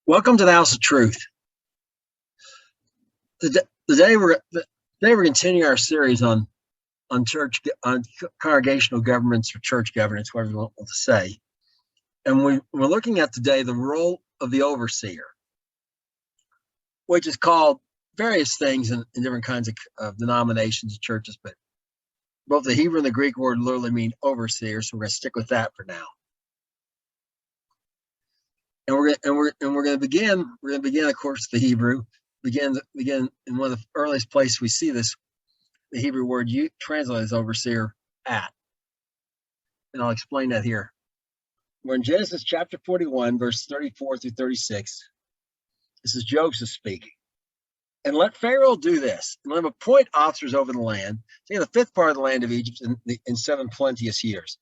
Welcome to the House of Truth. Today we're continuing our series on congregational governments or church governance, whatever you want to say. And we're looking at today the role of the overseer, which is called various things in different kinds of denominations and churches, but both the Hebrew and the Greek word literally mean overseer, so we're going to stick with that for now. And we're going to begin. We're going to begin, of course, the Hebrew. Begin in one of the earliest places we see this, the Hebrew word you translate as overseer at. And I'll explain that here. We're in Genesis chapter 41, verse 34 through 36. This is Joseph speaking. And let Pharaoh do this, and let him appoint officers over the land, take the fifth part of the land of Egypt in 7 plenteous years.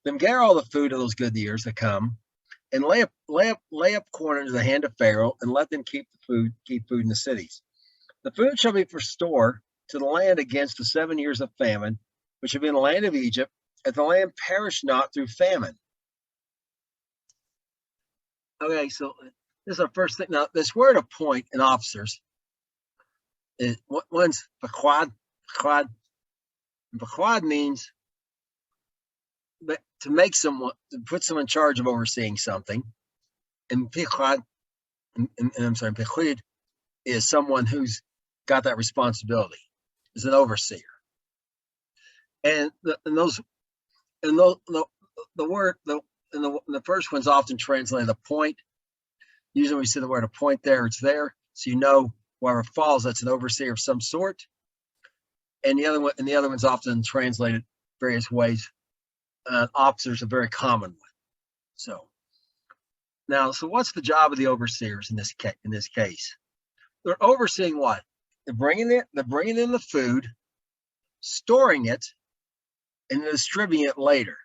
Then gather all the food of those good years that come, and lay up corn into the hand of Pharaoh, and let them keep food in the cities. The food shall be for store to the land against the 7 years of famine, which have been in the land of Egypt, that the land perish not through famine. Okay, so this is our first thing. Now, this word appoint in officers is one's baqad. Baqad means to make someone, to put someone in charge of overseeing something. And piqad, piqid is someone who's got that responsibility, is an overseer. And the first one's often translated appoint. Usually when we see the word appoint there, it's there, so you know wherever it falls, that's an overseer of some sort. And the other one's often translated various ways. Officers are a very common one. So what's the job of the overseers in this case? They're overseeing what? They're bringing in the food, storing it, and distributing it later.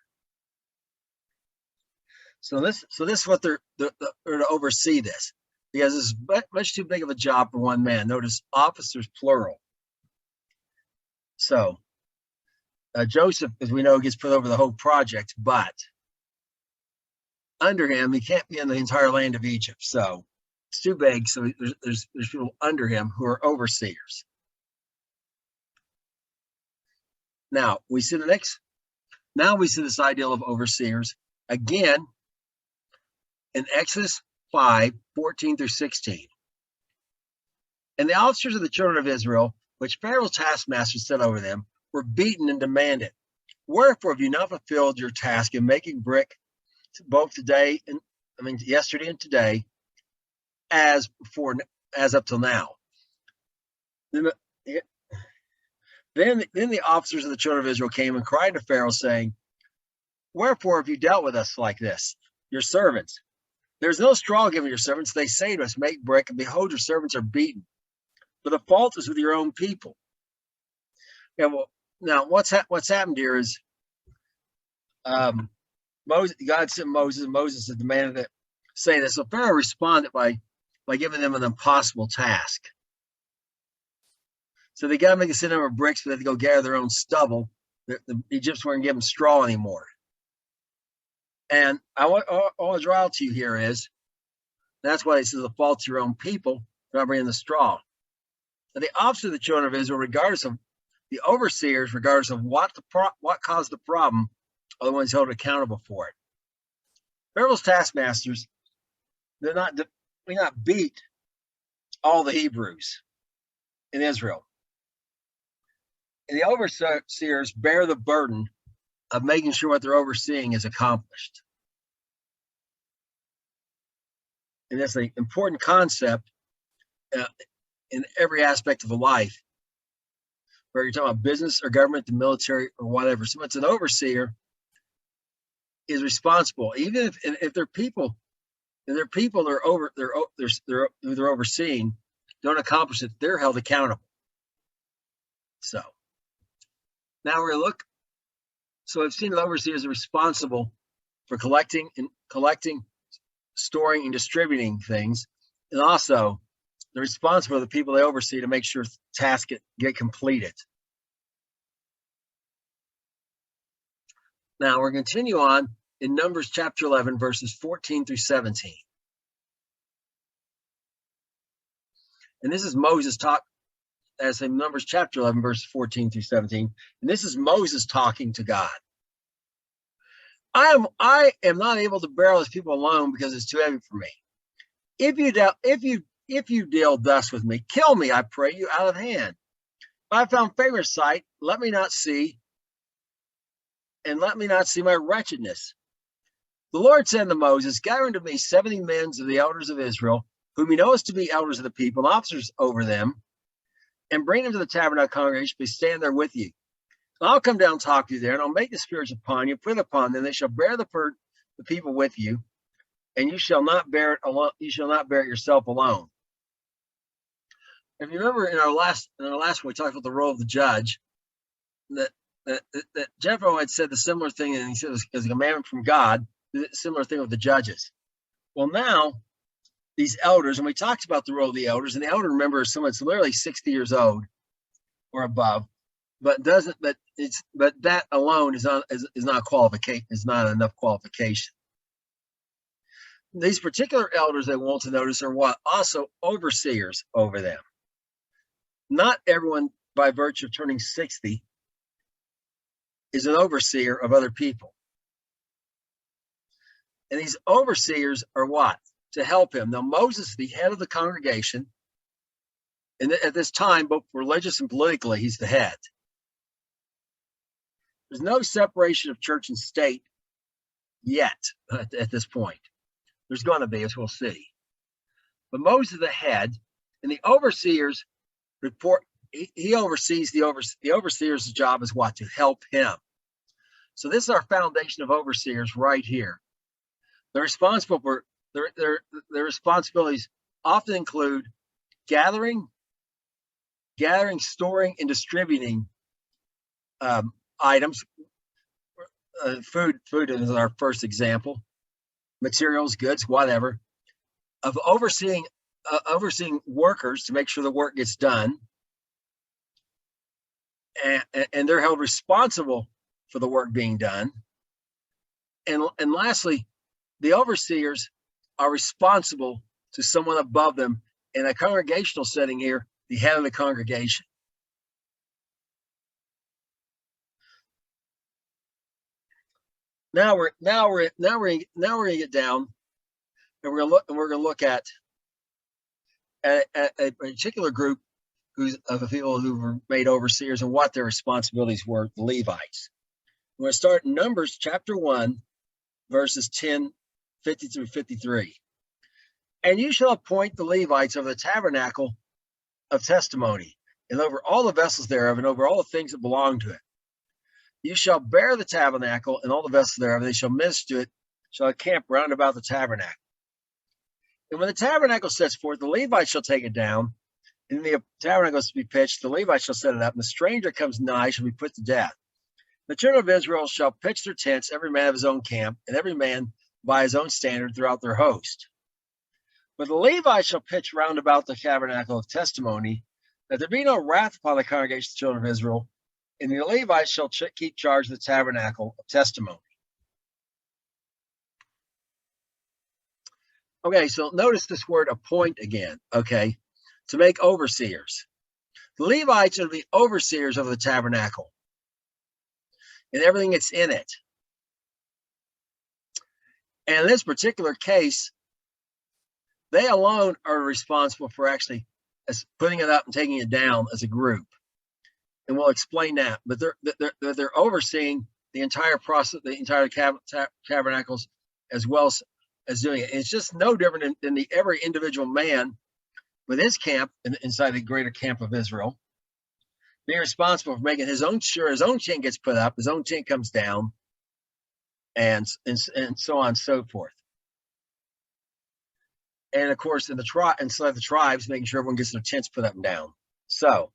So this is what they're to oversee this, because it's much too big of a job for one man. Notice officers plural. So Joseph, as we know, gets put over the whole project, but under him, he can't be in the entire land of Egypt. So it's too big. So there's people under him who are overseers. Now we see this ideal of overseers again in Exodus 5:14 through 16. And the officers of the children of Israel, which Pharaoh's taskmasters set over them, were beaten and demanded, wherefore have you not fulfilled your task in making brick both yesterday and today, as up till now? Then the officers of the children of Israel came and cried to Pharaoh, saying, wherefore have you dealt with us like this, your servants? There's no straw given your servants. They say to us, make brick, and behold, your servants are beaten. But the fault is with your own people. Yeah, well, now what's happened here is God sent Moses, and Moses had demanded that say this. So Pharaoh responded by giving them an impossible task. So they got to make a set number of bricks, but they had to go gather their own stubble. The Egyptians weren't giving straw anymore. And I want to draw out to you here is, that's why he says the fault to your own people for not bringing the straw. And the officers of the children of Israel, regardless of the overseers, regardless of what caused the problem, are the ones held accountable for it. Pharaoh's taskmasters, we not beat all the Hebrews in Israel. And the overseers bear the burden of making sure what they're overseeing is accomplished. And that's an important concept in every aspect of a life, whether you're talking about business or government, the military or whatever. So it's an overseer is responsible, even if they're people, and they're people they're overseeing don't accomplish it, they're held accountable. So now we're going to look. So I've seen the overseers are responsible for collecting, storing, and distributing things, and also they're responsible for the people they oversee to make sure tasks get completed. Now we're going to continue on in Numbers chapter 11, verses 14 through 17. And this is Moses talk, as in Numbers chapter 11, verses 14 through 17. And this is Moses talking to God. I am not able to bear these people alone because it's too heavy for me. If you deal thus with me, kill me, I pray you, out of hand. If I found favor in sight, let me not see my wretchedness. The Lord said to Moses, gather unto me 70 men of the elders of Israel, whom he knows to be elders of the people and officers over them, and bring them to the tabernacle congregation, be stand there with you. And I'll come down and talk to you there, and I'll make the spirits upon you, put upon them, they shall bear the people with you, and you shall not bear it alone, you shall not bear it yourself alone. If you remember in our last one, we talked about the role of the judge, that Jethro had said the similar thing, and he said it was a commandment from God, the similar thing with the judges. Well, now these elders, and we talked about the role of the elders, and the elder, remember, is someone that's literally 60 years old or above, but that alone is not qualification, is not enough qualification. These particular elders they want to notice are what? Also overseers over them. Not everyone, by virtue of turning 60, is an overseer of other people. And these overseers are what? To help him. Now, Moses, the head of the congregation, and at this time, both religious and politically, he's the head. There's no separation of church and state yet at this point. There's going to be, as we'll see. But Moses is the head, and the overseers report. He oversees the overseer's job is what? To help him. So this is our foundation of overseers right here. They're responsible for their responsibilities often include gathering, storing, and distributing items. Food is our first example. Materials, goods, whatever. Of overseeing workers to make sure the work gets done, and they're held responsible for the work being done. And lastly, the overseers are responsible to someone above them in a congregational setting here, the head of the congregation. Now we're gonna get down, and we're gonna look at a particular group of the people who were made overseers and what their responsibilities were, the Levites. We're going to start in Numbers chapter 1, verses 50 through 53. And you shall appoint the Levites over the tabernacle of testimony, and over all the vessels thereof, and over all the things that belong to it. You shall bear the tabernacle and all the vessels thereof, and they shall minister to it, shall camp round about the tabernacle. And when the tabernacle sets forth, the Levites shall take it down, and the tabernacle is to be pitched, the Levites shall set it up, and the stranger comes nigh shall be put to death. The children of Israel shall pitch their tents, every man of his own camp, and every man by his own standard throughout their host. But the Levites shall pitch round about the tabernacle of testimony, that there be no wrath upon the congregation of the children of Israel, and the Levites shall keep charge of the tabernacle of testimony. Okay, so notice this word appoint again, okay, to make overseers. The Levites are the overseers of the tabernacle and everything that's in it. And in this particular case, they alone are responsible for actually putting it up and taking it down as a group. And we'll explain that. But they're overseeing the entire process, the entire tabernacles, as well as doing it. And it's just no different than every individual man with his camp inside the greater camp of Israel, being responsible for making his own sure his own tent gets put up, his own tent comes down, and so on and so forth. And of course, inside the tribes, making sure everyone gets their tents put up and down. So,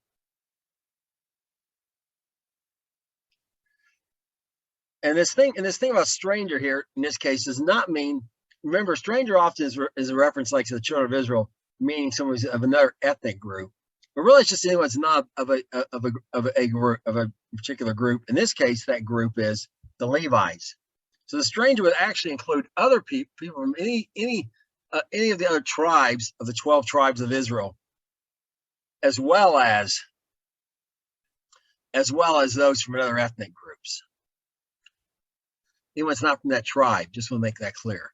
and this thing about stranger here in this case does not mean. Remember, stranger often is a reference like to the children of Israel, meaning someone who's of another ethnic group. But really, it's just anyone that's not of a particular group. In this case, that group is the Levites. So the stranger would actually include other people from any of the other tribes of the 12 tribes of Israel as well as those from other ethnic groups. Anyone's not from that tribe, just want to make that clear.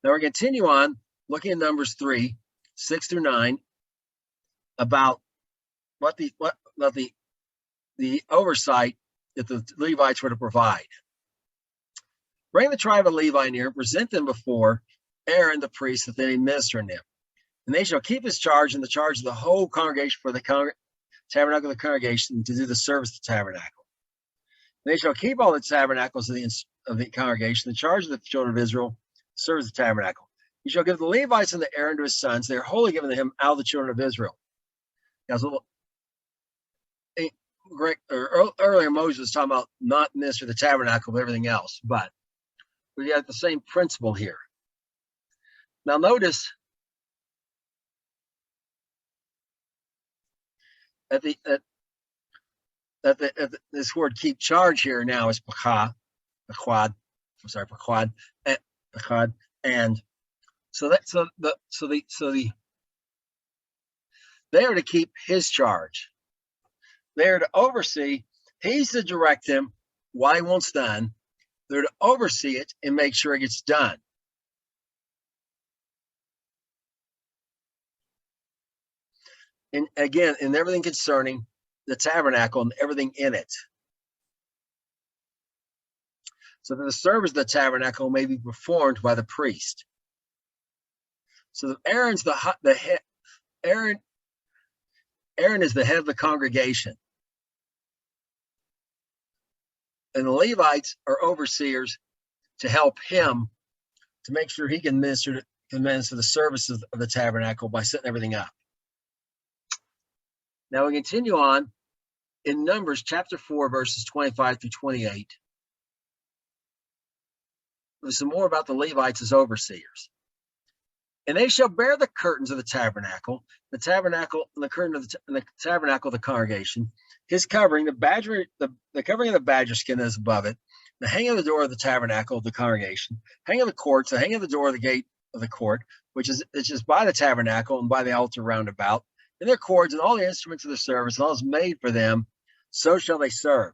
Now we're going to continue on looking at Numbers 3, 6 through 9, about what the oversight that the Levites were to provide. Bring the tribe of Levi near, present them before Aaron the priest, that they may minister in them. And they shall keep his charge and the charge of the whole congregation for the tabernacle of the congregation to do the service of the tabernacle. And they shall keep all the tabernacles of the congregation, the charge of the children of Israel, serve the tabernacle. You shall give the Levites and the Aaron to his sons. They are wholly given to him out of the children of Israel. Now, so, earlier Moses was talking about not minister the tabernacle, but everything else. But we got the same principle here. Now notice this word "keep charge" here now is pachad, and so they are to keep his charge. They are to oversee. He's to direct him why it won't done. They're to oversee it and make sure it gets done. And again, in everything concerning the tabernacle and everything in it, so that the service of the tabernacle may be performed by the priest. So that Aaron's the head. Aaron is the head of the congregation, and the Levites are overseers to help him to make sure he can minister the services of the tabernacle by setting everything up. Now we continue on in Numbers chapter 4, verses 25 through 28. There's some more about the Levites as overseers. And they shall bear the curtains of the tabernacle, and the curtain of the tabernacle of the congregation, his covering, the covering of the badger skin that is above it, the hanging of the door of the tabernacle of the congregation, hanging of the courts, the hanging of the door of the gate of the court, which is by the tabernacle and by the altar round about, and their cords and all the instruments of the service, and all is made for them, so shall they serve.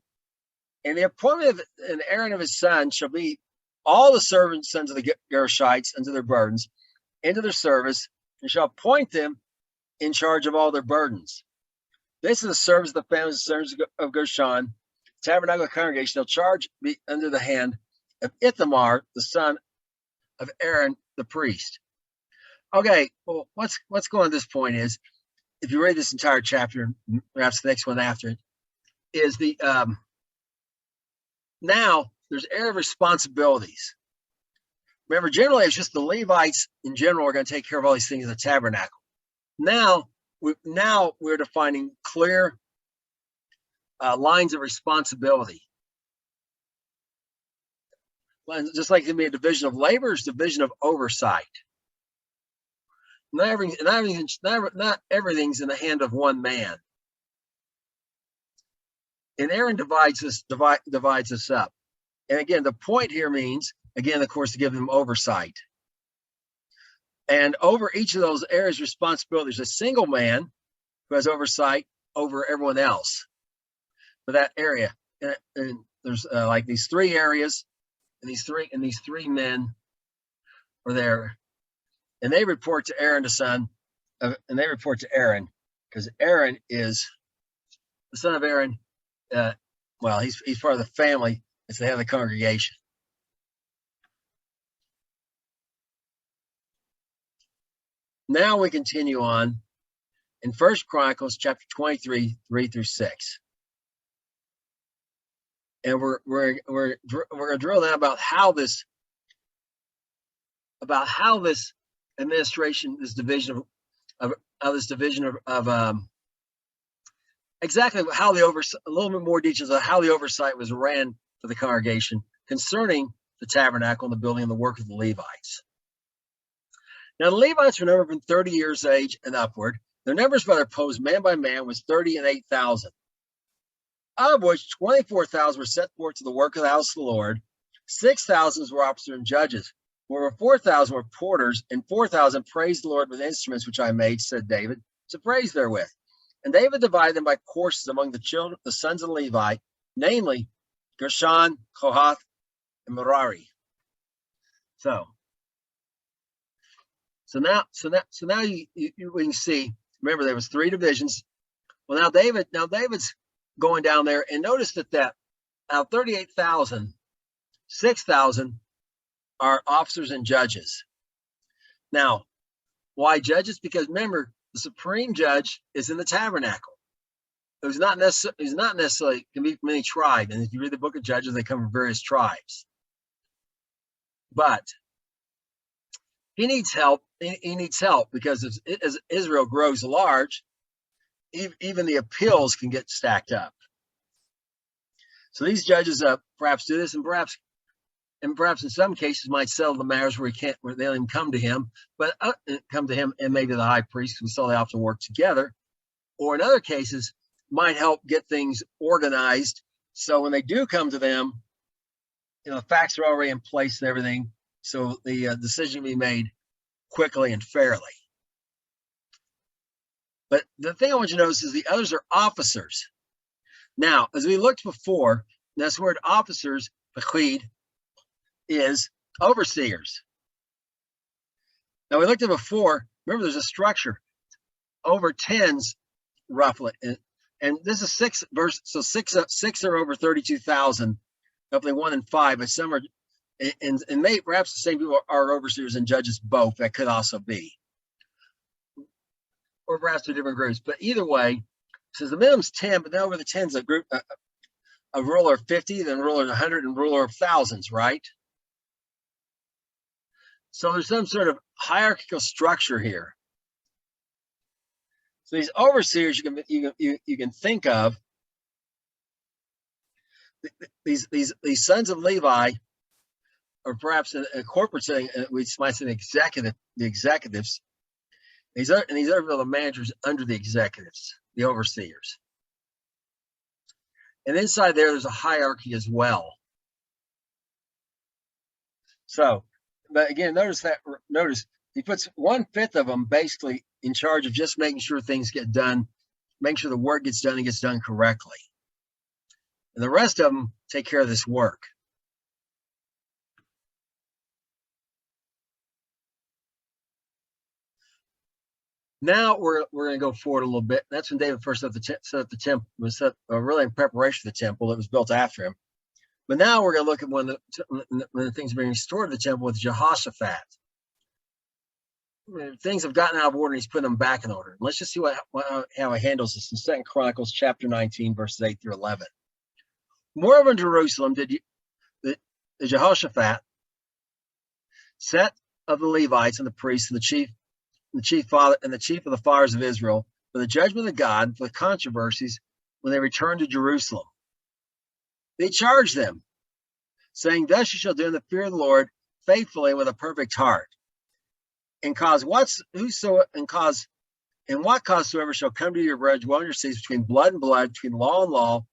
And the appointment of an Aaron of his sons shall be all the servants sons of the Gershites unto their burdens, into their service, and shall appoint them in charge of all their burdens. This is the service of the families of sons of Gershon, tabernacle of the congregation. They'll charge be under the hand of Ithamar, the son of Aaron, the priest. Okay, well, what's going on at this point is, if you read this entire chapter, perhaps the next one after it, is the now there's area of responsibilities. Remember, generally, it's just the Levites in general are going to take care of all these things in the tabernacle. Now we're defining clear lines of responsibility. Just like there can be a division of labor, it's division of oversight. Not everything's in the hand of one man. And Aaron divides us up. And again, the point here means, again, of course, to give them oversight. And over each of those areas of responsibility, there's a single man who has oversight over everyone else for that area. And there's like these three areas, and these three men are there, and they report to Aaron, the son, and they report to Aaron, because Aaron is the son of Aaron. Well, he's part of the family. It's the head of the congregation. Now we continue on in 1 Chronicles chapter 23, 3 through 6. And we're going to drill down about how this administration, this division of exactly how the oversight, a little bit more details of how the oversight was ran for the congregation concerning the tabernacle and the building and the work of the Levites. Now, the Levites were numbered from 30 years of age and upward. Their numbers by their posts, man by man, was 30 and 8,000, of which 24,000 were set forth to the work of the house of the Lord. 6,000 were officers and judges. Moreover, 4,000 were porters, and 4,000 praised the Lord with instruments which I made, said David, to praise therewith. And David divided them by courses among the children, the sons of Levi, namely Gershon, Kohath, and Merari. So now we can see. Remember, there was 3 divisions. Well, now David's going down there, and notice that out of 38,000, 6,000 are officers and judges. Now, why judges? Because remember, the supreme judge is in the tabernacle. He's not necessarily can be from any tribe. And if you read the book of Judges, they come from various tribes. But he needs help. He needs help because as Israel grows large, even the appeals can get stacked up. So these judges perhaps do this, and perhaps in some cases might settle the matters where they don't even come to him, but come to him and maybe the high priest, who saw they often work together, or in other cases might help get things organized. So when they do come to them, the facts are already in place and everything, so the decision can be made quickly and fairly. But the thing I want you to notice is the others are officers. Now, as we looked before, this word officers, bechid, is overseers. Now, we looked at before, remember there's a structure, over 10s roughly, and this is 6 verse, so 6 are over 32,000, roughly 1 in 5, but some are, and maybe perhaps the same people are overseers and judges both. That could also be, or perhaps 2 different groups. But either way, says the minimum's 10, but then over the 10s, a group, a ruler of 50, then ruler of 100, and ruler of thousands, right? So there's some sort of hierarchical structure here. So these overseers you can think of, these sons of Levi, or perhaps in a corporate setting, we might say the executives. These are the managers under the executives, the overseers. And inside there's a hierarchy as well. So, but again, notice he puts 1/5 of them basically in charge of just making sure things get done, making sure the work gets done and gets done correctly. And the rest of them take care of this work. Now we're going to go forward a little bit. That's when David first set up the temple, was really in preparation for the temple that was built after him. But now we're going to look at when the things are being restored to the temple with Jehoshaphat. Things have gotten out of order, and he's putting them back in order. Let's just see how he handles this in 2 Chronicles chapter 19, verses 8 through 11. Moreover, in Jerusalem did the Jehoshaphat set of the Levites and the priests and the chief of the fathers of Israel for the judgment of God, for the controversies when they returned to Jerusalem. They charged them, saying, "Thus you shall do in the fear of the Lord faithfully with a perfect heart, and what cause soever shall come to your bread, dwell in your cities between blood and blood, between law and law,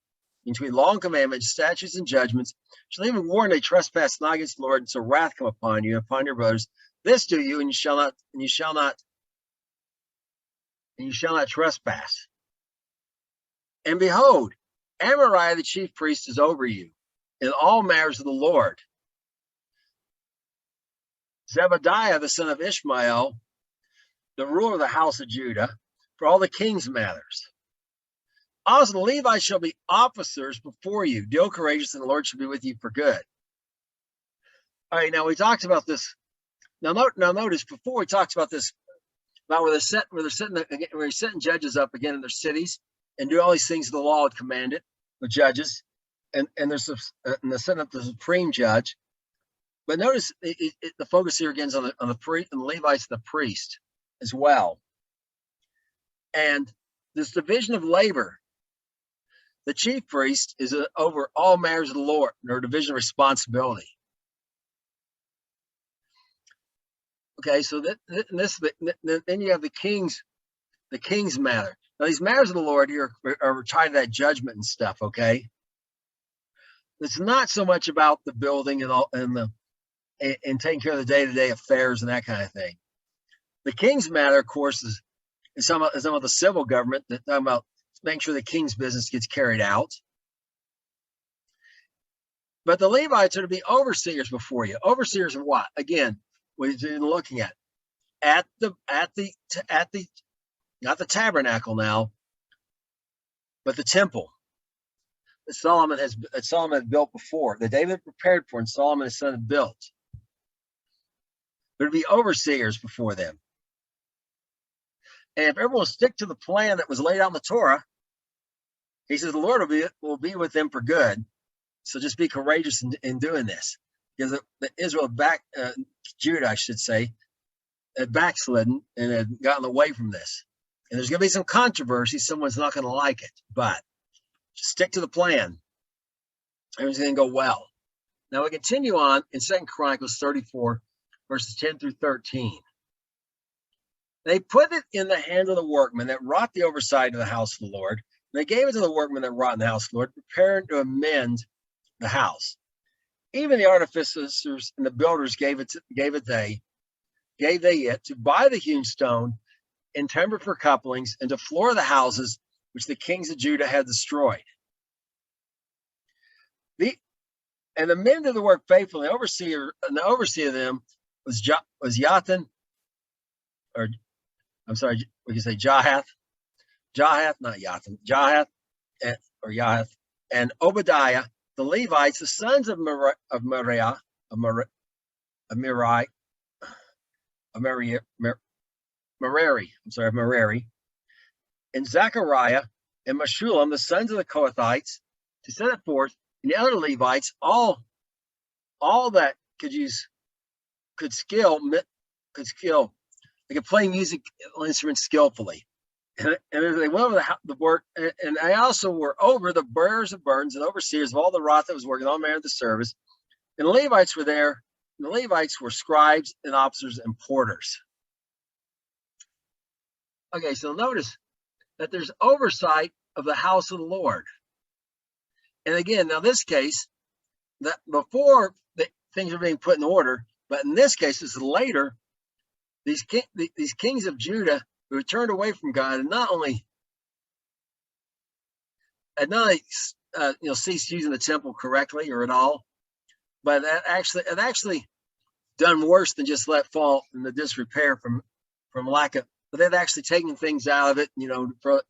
between law and commandment, statutes and judgments, shall even warn they trespass not against the Lord, and so wrath come upon you and upon your brothers. This do you, and you shall not trespass. And behold, Amariah the chief priest is over you in all matters of the Lord. Zebediah the son of Ishmael, the ruler of the house of Judah, for all the king's matters. Also the Levites shall be officers before you. Deal courageous, and the Lord shall be with you for good." All right, now we talked about this. Now notice before we talked about this, about where they're setting judges up again in their cities and do all these things the law had commanded, the judges, and they're setting up the supreme judge. But notice the focus here again is on the priest and the Levites and the priest as well. And this division of labor, the chief priest is over all matters of the Lord, or division of responsibility. Okay, so then you have the king's matter. Now these matters of the Lord here are tied to that judgment and stuff. Okay, it's not so much about the building and taking care of the day-to-day affairs and that kind of thing. The king's matter, of course, It's talking about the civil government. That's talking about making sure the king's business gets carried out. But the Levites are to be overseers before you. Overseers of what? Again, what you're looking at the not the tabernacle now, but the temple that Solomon had built before, that David prepared for, and Solomon his son had built. There would be overseers before them. And if everyone will stick to the plan that was laid out in the Torah, he says the Lord will be with them for good. So just be courageous in doing this, because Israel Judah, I should say, had backslidden and had gotten away from this. And there's going to be some controversy. Someone's not going to like it, but just stick to the plan. Everything's going to go well. Now we continue on in 2 Chronicles 34, verses 10 through 13. They put it in the hand of the workmen that wrought the oversight of the house of the Lord. They gave it to the workmen that wrought in the house of the Lord, preparing to amend the house. Even the artificers and the builders gave they it to buy the hewn stone and timber for couplings, and to floor the houses which the kings of Judah had destroyed. And the men did the work faithfully. The overseer of them was Yathan, or I'm sorry, we can say Jahath, not Yathan, Jahath, or Yahath, and Obadiah, the Levites, the sons of Merari, and Zechariah and Meshullam, the sons of the Kohathites, to set it forth, and the other Levites, all that could skill. They could play music instruments skillfully. And they went over the work, and they also were over the bearers of burdens and overseers of all the wrath that was working, all manner of the service. And the Levites were there. And the Levites were scribes and officers and porters. Okay, so notice that there's oversight of the house of the Lord. And again, now this case, that before things are being put in order, but in this case, it's later. These kings of Judah who turned away from God and not only ceased using the temple correctly or at all, but it actually done worse than just let fall in the disrepair from lack of. But they've actually taken things out of it,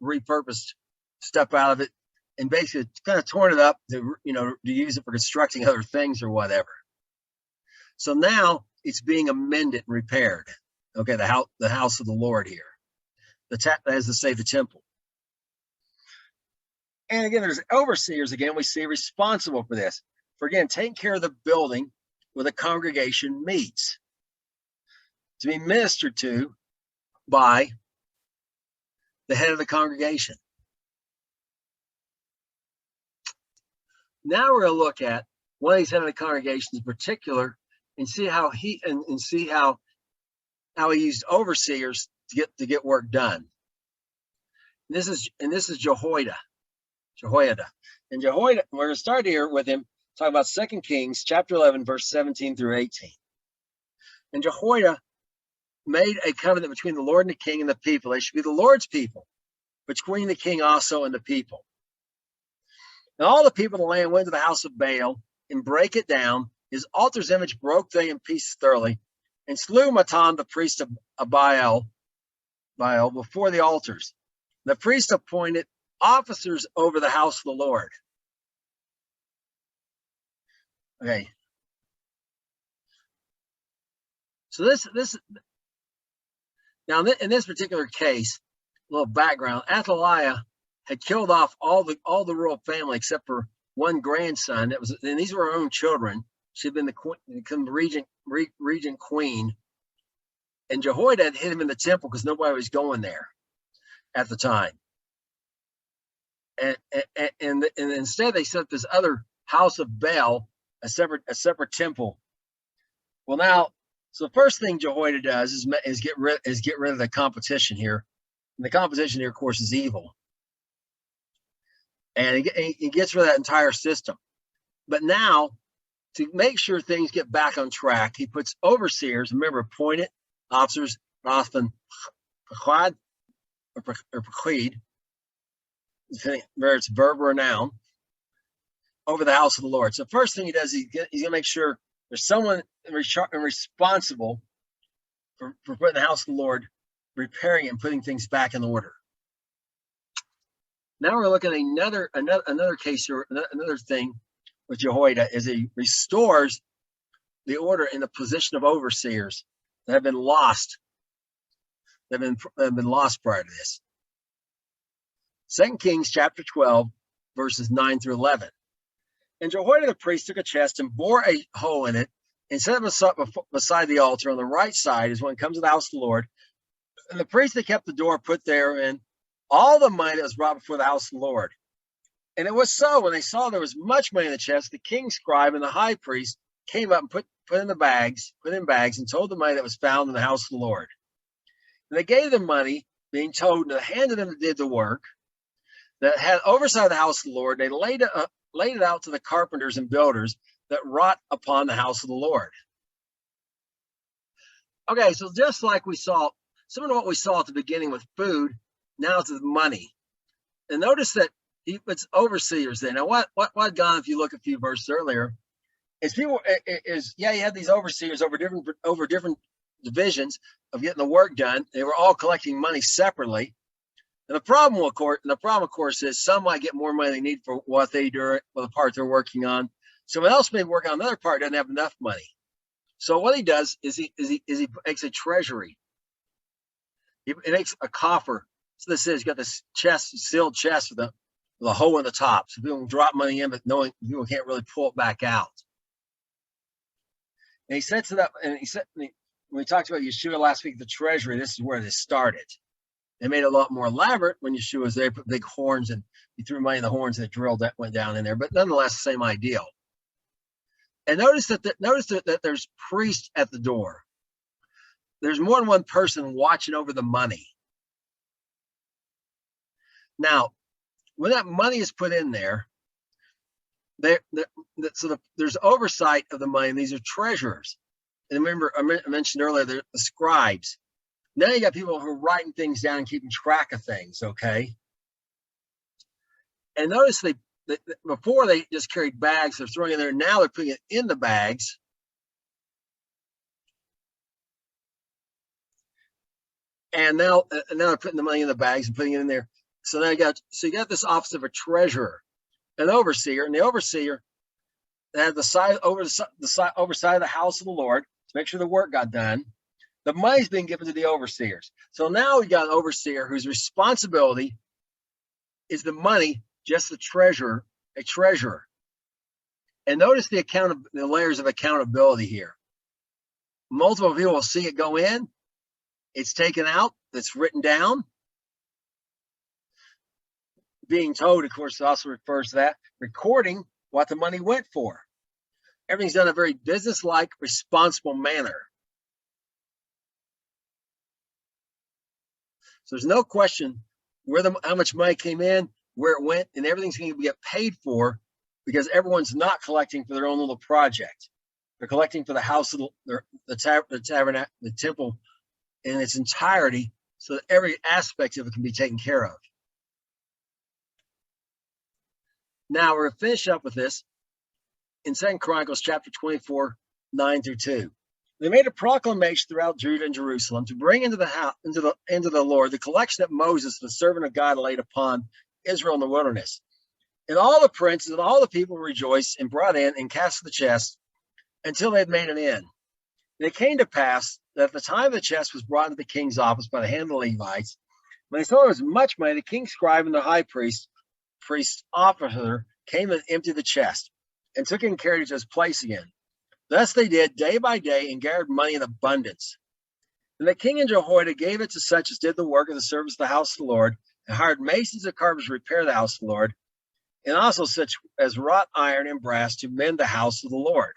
repurposed stuff out of it, and basically kind of torn it up to use it for constructing other things or whatever. So now it's being amended and repaired. Okay, the house of the Lord here. As to say, the temple. And again, there's overseers, again, we see responsible for this. For again, taking care of the building where the congregation meets. To be ministered to by the head of the congregation. Now we're going to look at one of these head of the congregations in particular and see how he used overseers to get work done. And this is Jehoiada. And Jehoiada, we're going to start here with him, talking about 2 Kings chapter 11, verse 17 through 18. And Jehoiada made a covenant between the Lord and the king and the people. They should be the Lord's people, between the king also and the people. And all the people of the land went to the house of Baal and brake it down. His altar's image broke they in pieces thoroughly, and slew Matan, the priest of Baal before the altars. The priest appointed officers over the house of the Lord. Okay. So this now in this particular case, a little background: Athaliah had killed off all the royal family except for one grandson. And these were her own children. She'd been the regent queen. And Jehoiada had hid him in the temple because nobody was going there at the time. And instead they set up this other house of Baal, a separate temple. Well, now, so the first thing Jehoiada does is get rid of the competition here. And the competition here, of course, is evil. And he gets rid of that entire system. But now, to make sure things get back on track, he puts overseers, remember, appointed officers, often Chad, or paqid, whether it's a verb or a noun, over the house of the Lord. So the first thing he does, he's going to make sure there's someone responsible for putting the house of the Lord, repairing and putting things back in order. Now we're looking at another case here, another thing with Jehoiada is he restores the order in the position of overseers that have been lost. That have been lost prior to this. 2 Kings chapter 12, verses 9 through 11. And Jehoiada the priest took a chest and bore a hole in it and set it beside the altar on the right side as one comes to the house of the Lord. And the priest that kept the door put therein all the money that was brought before the house of the Lord. And it was so, when they saw there was much money in the chest, the king's scribe and the high priest came up and put in bags, and told the money that was found in the house of the Lord. And they gave them money, being told, and the hand of them that did the work, that had oversight of the house of the Lord. They laid it out to the carpenters and builders that wrought upon the house of the Lord. Okay, so just like we saw, similar to what we saw at the beginning with food, now it's with money. And notice that it's overseers there. Now, what God, if you look a few verses earlier, you had these overseers over different divisions of getting the work done. They were all collecting money separately. And the problem, of course, is some might get more money than they need for what they do, for the part they're working on. Someone else may work on another part, doesn't have enough money. So what he does is he makes a treasury. He makes a coffer. So this is, he's got this sealed chest with a hole in the top, so people can drop money in, but knowing people can't really pull it back out. And he sets it up, and when we talked about Yeshua last week, the treasury, this is where this started. They made it a lot more elaborate when Yeshua was there, put big horns, and he threw money in the horns that drilled that went down in there, but nonetheless, the same ideal. And notice that there's priests at the door. There's more than one person watching over the money. Now, when that money is put in there, there's oversight of the money, and these are treasurers. And remember, I mentioned earlier, the scribes. Now you got people who are writing things down and keeping track of things, okay? And notice before they just carried bags, they're throwing it in there. Now they're putting it in the bags. And now they're putting the money in the bags and putting it in there. So now you got this office of a treasurer, an overseer, and the overseer had oversight of the house of the Lord to make sure the work got done. The money's being given to the overseers. So now we got an overseer whose responsibility is the money, just a treasurer. And notice the layers of accountability here. Multiple people will see it go in. It's taken out. It's written down. Being told, of course, also refers to that. Recording what the money went for. Everything's done in a very business-like, responsible manner. So there's no question how much money came in, where it went, and everything's going to get paid for, because everyone's not collecting for their own little project. They're collecting for the house of the tabernacle, the temple in its entirety, so that every aspect of it can be taken care of. Now we're going to finish up with this in 2 Chronicles chapter 24, 9 through 2. They made a proclamation throughout Judah and Jerusalem to bring into the Lord the collection that Moses, the servant of God, laid upon Israel in the wilderness. And all the princes and all the people rejoiced and brought in and cast the chest until they had made an end. And it came to pass that at the time the chest was brought into the king's office by the hand of the Levites, when they saw there was much money, the king's scribe and the high priest officer came and emptied the chest and took it and carried it to his place again. Thus they did day by day and gathered money in abundance. And the king and Jehoiada gave it to such as did the work of the service of the house of the Lord, and hired masons and carpenters to repair the house of the Lord, and also such as wrought iron and brass to mend the house of the Lord.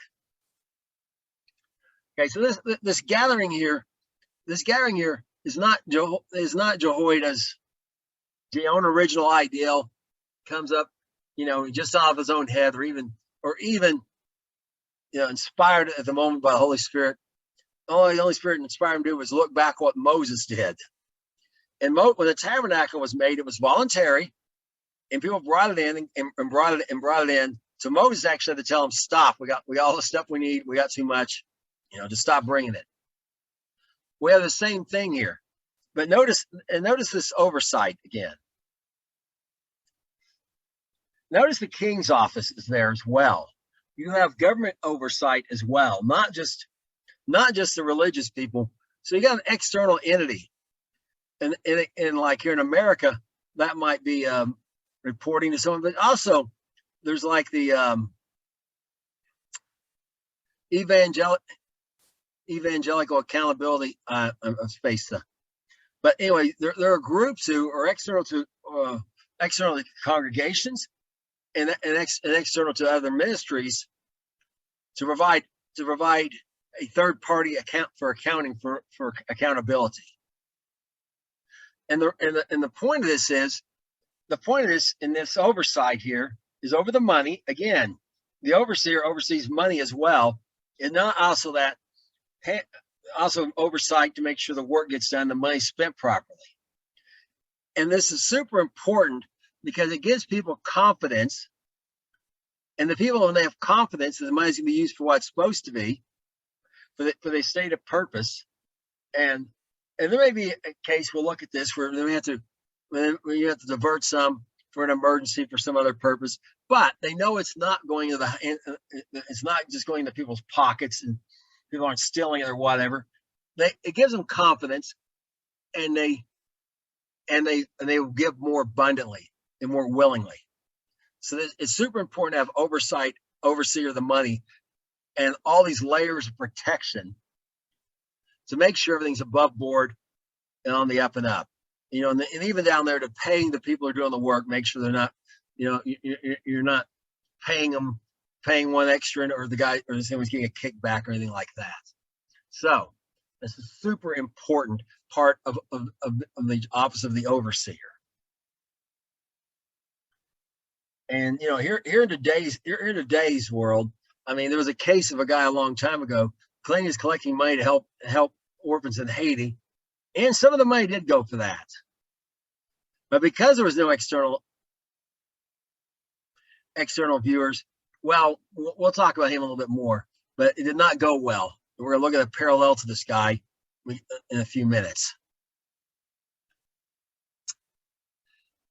Okay, so this gathering here is not Jehoiada's own original ideal. Comes up, just off his own head, or even inspired at the moment by the Holy Spirit. All the Holy Spirit inspired him to do was look back what Moses did. And when the tabernacle was made, it was voluntary, and people brought it in and brought it in. So Moses actually had to tell them, stop. We got all the stuff we need. We got too much, to stop bringing it. We have the same thing here. But notice this oversight again. Notice the king's office is there as well. You have government oversight as well, not just the religious people. So you got an external entity, and like here in America, that might be reporting to someone, but also there's like the evangelical accountability space. But anyway, there are groups who are external to congregations and external to other ministries to provide a third party accounting for accountability. And the point of this in this oversight here is over the money. Again, the overseer oversees money as well, and not also oversight to make sure the work gets done, the money spent properly. And this is super important because it gives people confidence. And the people, when they have confidence that the money is going to be used for what it's supposed to be, for the stated purpose, and there may be a case, we'll look at this, where you have to divert some for an emergency for some other purpose, but they know it's not going to it's not just going to people's pockets and people aren't stealing it or whatever. It gives them confidence, and they will give more abundantly and more willingly. So it's super important to have overseer of the money, and all these layers of protection to make sure everything's above board and on the up and up. And even down there to paying the people who are doing the work, make sure they're not, you're not paying one extra, or the guy or someone's getting a kickback or anything like that. So this is a super important part of the office of the overseer. And here in today's world, I mean, there was a case of a guy a long time ago claiming he's collecting money to help orphans in Haiti, and some of the money did go for that. But because there was no external viewers, well, we'll talk about him a little bit more, but it did not go well. We're going to look at a parallel to this guy in a few minutes.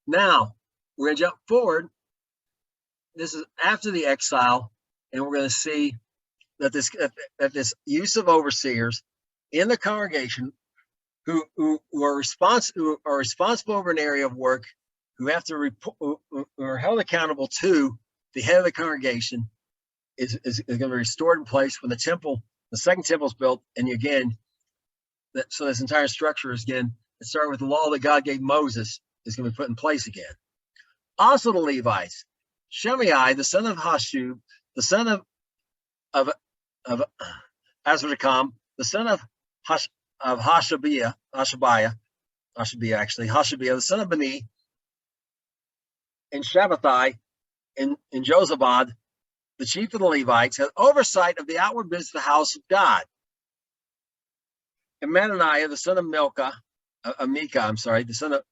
Now, we're going to jump forward. This is after the exile, and we're going to see that this use of overseers in the congregation who are responsible over an area of work, who have to report, who are held accountable to the head of the congregation, is going to be restored in place when the second temple is built. And again, so this entire structure is again, it started with the law that God gave Moses, is going to be put in place again. Also the Levites, Shimei, the son of Hashub, the son of Azrikam, the son of Hashabiah, the son of Bani, and Shabbatai, and Jozabad, the chief of the Levites, had oversight of the outward business of the house of God. And Mananiah, the son of Mika, the son of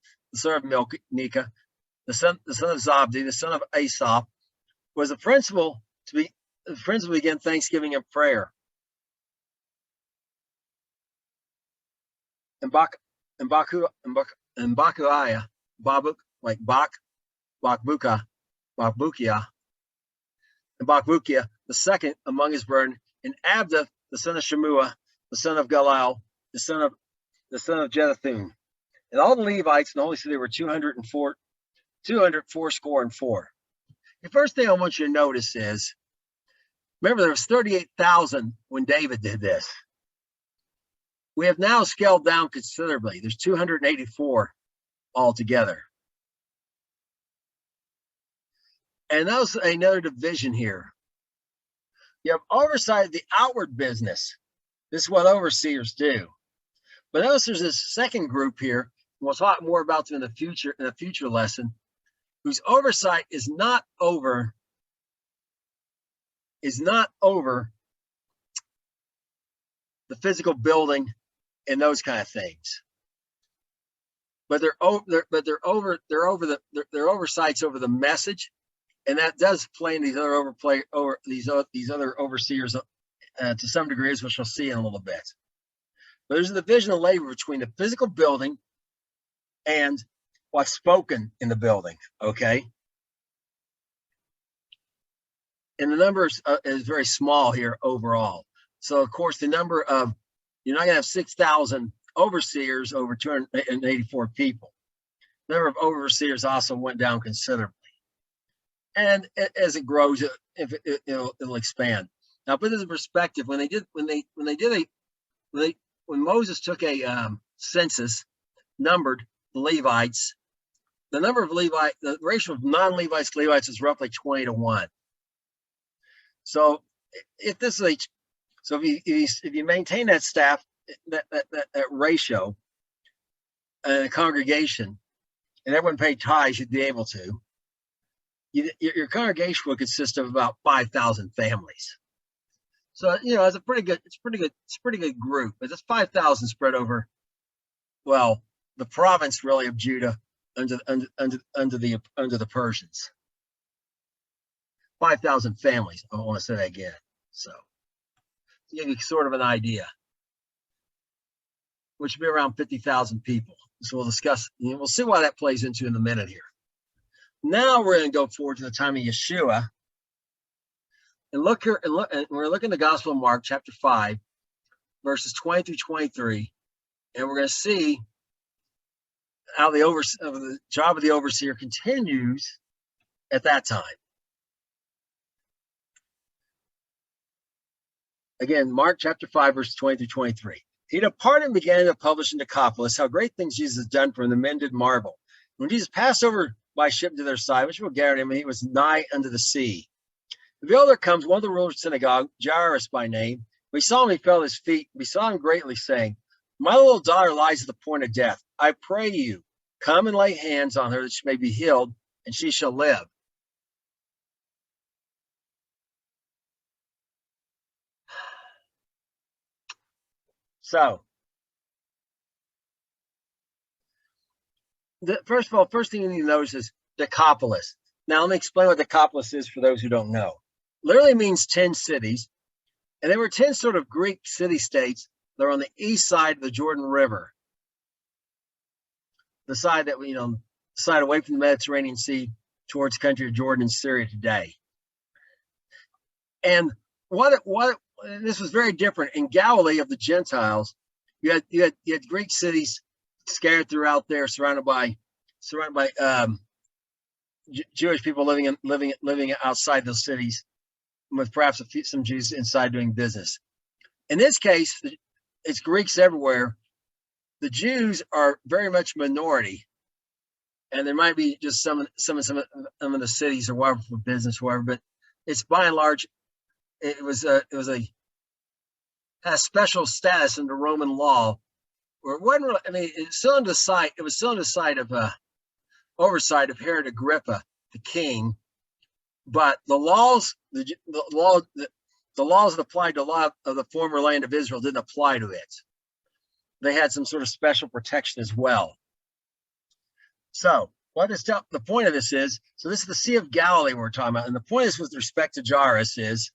Mika, the son of Zabdi, the son of Asaph, was the principal to begin thanksgiving and prayer. And Bakuiah, Babuk, like Bakbukiah, and Bakbukiah, the second among his brethren, and Abda, the son of Shemua, the son of Galal, the son of Jeduthun. And all the Levites in the holy city were 204 score and four. The first thing I want you to notice is, remember, there was 38,000 when David did this. We have now scaled down considerably. There's 284 altogether. And that was another division here. You have oversight of the outward business. This is what overseers do. But notice there's this second group here, and we'll talk more about them in a future lesson, whose oversight is not over the physical building and those kind of things. but they're oversights over the message, and that does play in these other overseers to some degrees, which we'll see in a little bit. But there's a division of labor between the physical building and what's spoken in the building. Okay, and the number is very small here overall. So of course the number of, you're not going to have 6,000 overseers over 284 people. The number of overseers also went down considerably, and as it grows, it'll expand. Now, put this in perspective: when Moses took a census, numbered the Levites, the ratio of non-Levites to Levites is roughly 20-1. So if you maintain that staff, that ratio, in a congregation, and everyone paid tithes, you'd be able to. Your congregation would consist of about 5,000 families. So it's a pretty good group. But it's 5,000 spread over, well, the province really of Judah under the Persians. 5,000 families. I want to say that again. So to give you sort of an idea, which would be around 50,000 people. So we'll discuss, we'll see why that plays into in a minute here. Now we're going to go forward to the time of Yeshua, and look here, and we're looking at the Gospel of Mark, chapter 5, verses 20 through 23, and we're going to see how the job of the overseer continues at that time. Again, Mark chapter 5, verses 20 through 23. He departed and began to publish in Decapolis how great things Jesus has done for him, the men did marvel. When Jesus passed over by ship to their side, which will gather him, and he was nigh unto the sea. Behold, there comes one of the rulers of the synagogue, Jairus by name. When he saw him, he fell at his feet, besought him greatly, saying, My little daughter lies at the point of death. I pray you, come and lay hands on her that she may be healed, and she shall live. So, first thing you need to notice is Decapolis. Now, let me explain what Decapolis is for those who don't know. Literally means 10 cities, and there were 10 sort of Greek city-states that are on the east side of the Jordan River, the side that side away from the Mediterranean Sea towards the country of Jordan and Syria today. And this was very different in Galilee of the Gentiles. You had Greek cities scattered throughout there, surrounded by Jewish people living outside those cities, with perhaps some Jews inside doing business. In this case, it's Greeks everywhere. The Jews are very much minority, and there might be just some of the cities or whatever for business, whatever. But it's by and large, it had a special status under Roman law, where it wasn't really, it was still under the side of oversight of Herod Agrippa, the king, but the laws that applied to a lot of the former land of Israel didn't apply to it. They had some sort of special protection as well. So the point of this is, so this is the Sea of Galilee we're talking about, and the point of this with respect to Jairus is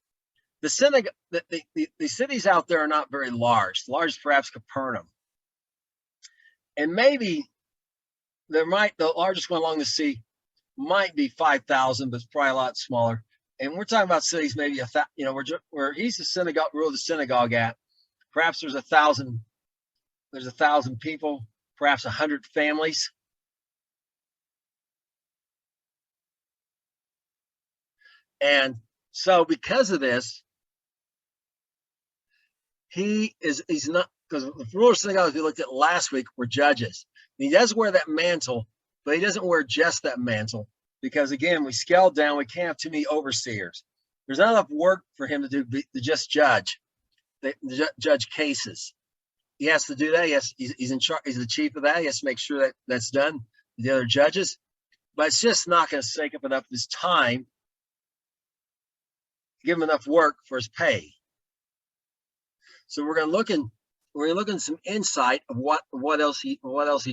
the cities out there are not very large. The largest perhaps Capernaum, and maybe the largest one along the sea might be 5,000, but it's probably a lot smaller. And we're talking about cities maybe where he's the synagogue, ruled the synagogue at. Perhaps there's 1,000. There's 1,000 people, perhaps 100 families. And so because of this, he's not, because the ruler of synagogues we looked at last week were judges. And he does wear that mantle, but he doesn't wear just that mantle, because again, we scaled down, we can't have too many overseers. There's not enough work for him to just judge cases. He has to do that. He's in charge. He's the chief of that. He has to make sure that that's done with the other judges. But it's just not going to take up enough of his time to give him enough work for his pay. So we're going to look in some insight of what else he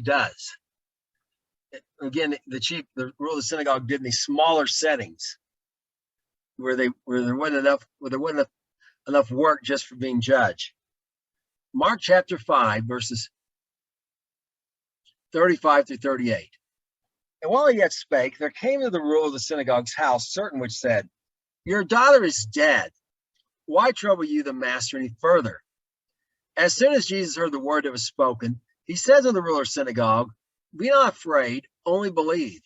does. again, the rule of the synagogue did in these smaller settings where there wasn't enough work just for being judge. Mark chapter 5, verses 35 through 38. And while he yet spake, there came to the ruler of the synagogue's house certain which said, Your daughter is dead. Why trouble you the master any further? As soon as Jesus heard the word that was spoken, he said to the ruler of the synagogue, Be not afraid, only believe.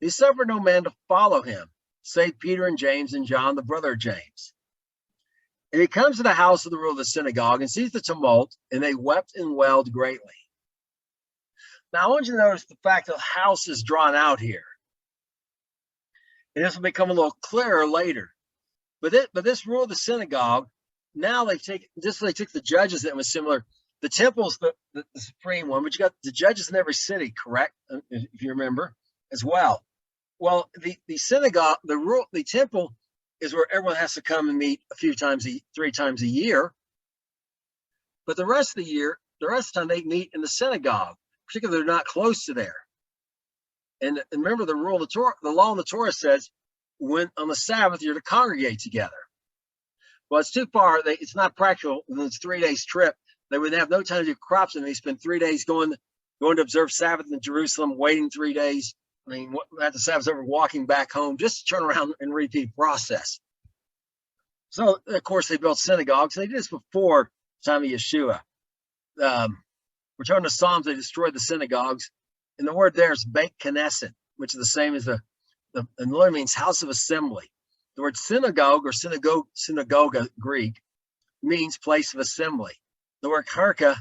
He suffered no man to follow him, save Peter and James and John, the brother of James. And he comes to the house of the ruler of the synagogue and sees the tumult, and they wept and wailed greatly. Now, I want you to notice the fact that the house is drawn out here. And this will become a little clearer later. But this rule of the synagogue, now they took the judges that was similar. The temple's the supreme one, but you got the judges in every city, correct? If you remember, as well. Well, the synagogue, the temple is where everyone has to come and meet 3 times a year. But the rest of the time they meet in the synagogue, particularly they're not close to there. And remember the rule of the Torah, the law in the Torah says, when on the Sabbath you're to congregate together. Well, it's too far. It's not practical. It's a 3 days trip. They would have no time to do crops, and they spend 3 days going to observe Sabbath in Jerusalem, waiting 3 days. I mean, at the Sabbath over, walking back home, just to turn around and repeat the process. So, of course, they built synagogues. They did this before the time of Yeshua. Return to Psalms, they destroyed the synagogues. And the word there is Beit Knesset, which is the same as and literally means house of assembly. The word synagogue or synagoga, Greek, means place of assembly. The word karka,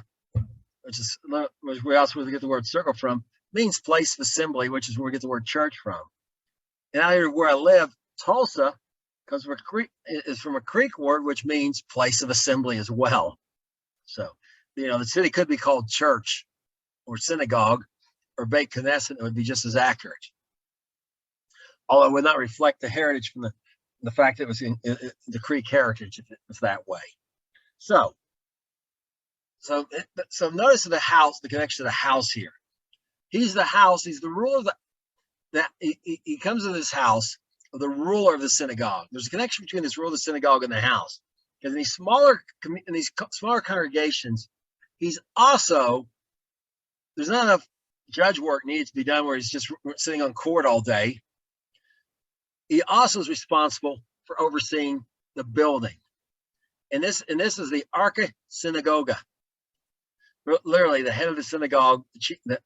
which we also get the word circle from, means place of assembly, which is where we get the word church from. And out here where I live, Tulsa, is from a Greek word, which means place of assembly as well. So, the city could be called church or synagogue or Beit Knesset. It would be just as accurate. Although it would not reflect the heritage from the fact that it was in the Greek heritage, if it was that way. So notice the house, the connection to the house here. He's the house. He's the ruler of he comes to this house of the ruler of the synagogue. There's a connection between this ruler of the synagogue and the house, because in these smaller congregations, there's not enough judge work needed to be done where he's just sitting on court all day. He also is responsible for overseeing the building, and this is the Arca Synagoga. Literally, the head of the synagogue, the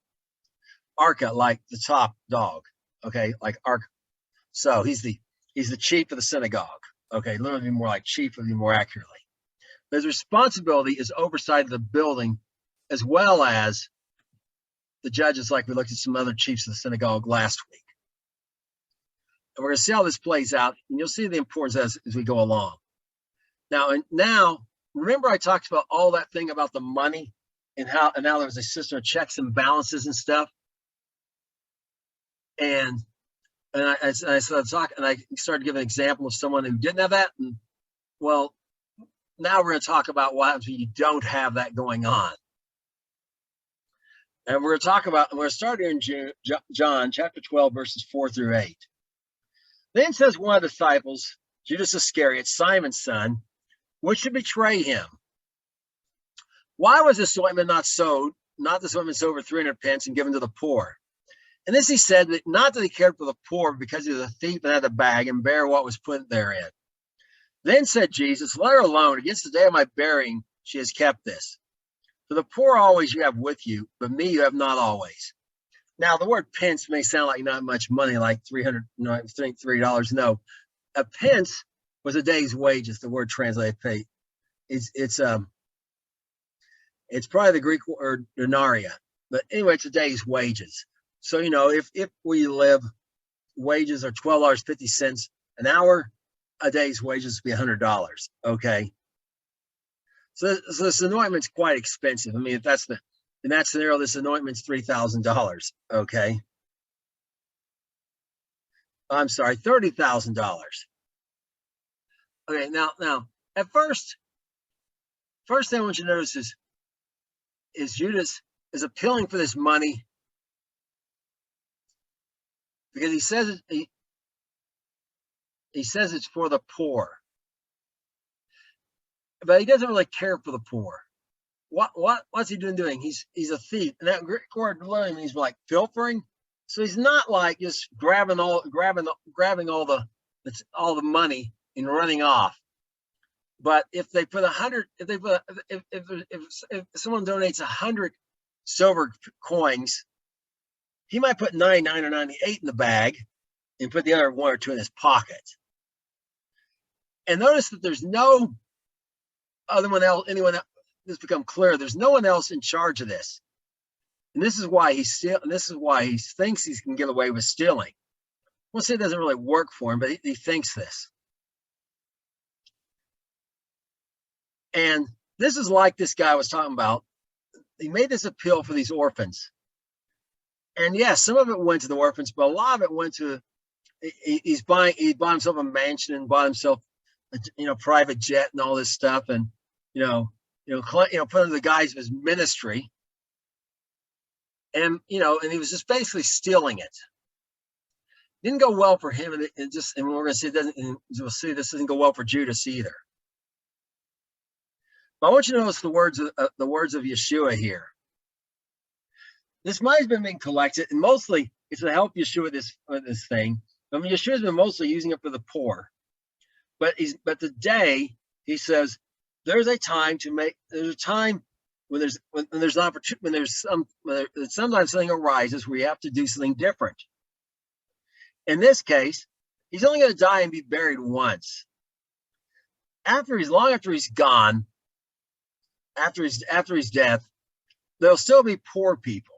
Arca, like the top dog. Okay, like Arca. So he's the chief of the synagogue. Okay, literally more like chief would be more accurately. But his responsibility is oversight of the building, as well as the judges, like we looked at some other chiefs of the synagogue last week. And we're going to see how this plays out, and you'll see the importance as we go along. Now, remember I talked about all that thing about the money and how there was a system of checks and balances and stuff. And I started talking, and I started giving an example of someone who didn't have that. And well, now we're going to talk about what happens when you don't have that going on. And we're going to start here in John chapter 12, verses 4 through 8. Then says one of the disciples, Judas Iscariot, Simon's son, which should betray him. Why was this ointment not sold for 300 pence and given to the poor? And this he said, that not that he cared for the poor, because he was a thief and had a bag and bare what was put therein. Then said Jesus, Let her alone. Against the day of my burying, she has kept this. For the poor always you have with you, but me you have not always. Now, the word pence may sound like not much money, like $3. No, a pence was a day's wages. The word translated pay. It's probably the Greek word denarii, but anyway, it's a day's wages. So if we live, wages are $12.50 an hour. A day's wages would be $100. Okay. So this anointment's quite expensive. I mean, in that scenario, this anointment's $3,000. Okay. I'm sorry, $30,000. Okay. Now, at first thing I want you to notice is Judas is appealing for this money because he says he says it's for the poor, but he doesn't really care for the poor. What's he doing? He's a thief, and that Greek word literally means like pilfering. So he's not like just grabbing all the money and running off. But if they put if someone donates 100 silver coins, he might put 99 or 98 in the bag and put the other 1 or 2 in his pocket. And notice that there's no anyone else. This become clear. There's no one else in charge of this, and this is why he thinks he can get away with stealing. We'll say it doesn't really work for him, but he thinks this. And this is like this guy was talking about. He made this appeal for these orphans, and yes, some of it went to the orphans, but a lot of it went to. He bought himself a mansion and bought himself, private jet and all this stuff, and put under the guise of his ministry, and and he was just basically stealing it. Didn't go well for him, and we're going to see it doesn't. And we'll see this doesn't go well for Judas either. But I want you to notice the words of Yeshua here. This money has been being collected, and mostly it's to help Yeshua with this thing. I mean, Yeshua's been mostly using it for the poor, but today he says. There's a time when sometimes something arises where you have to do something different. In this case, he's only going to die and be buried once. After he's gone, after his death, there'll still be poor people.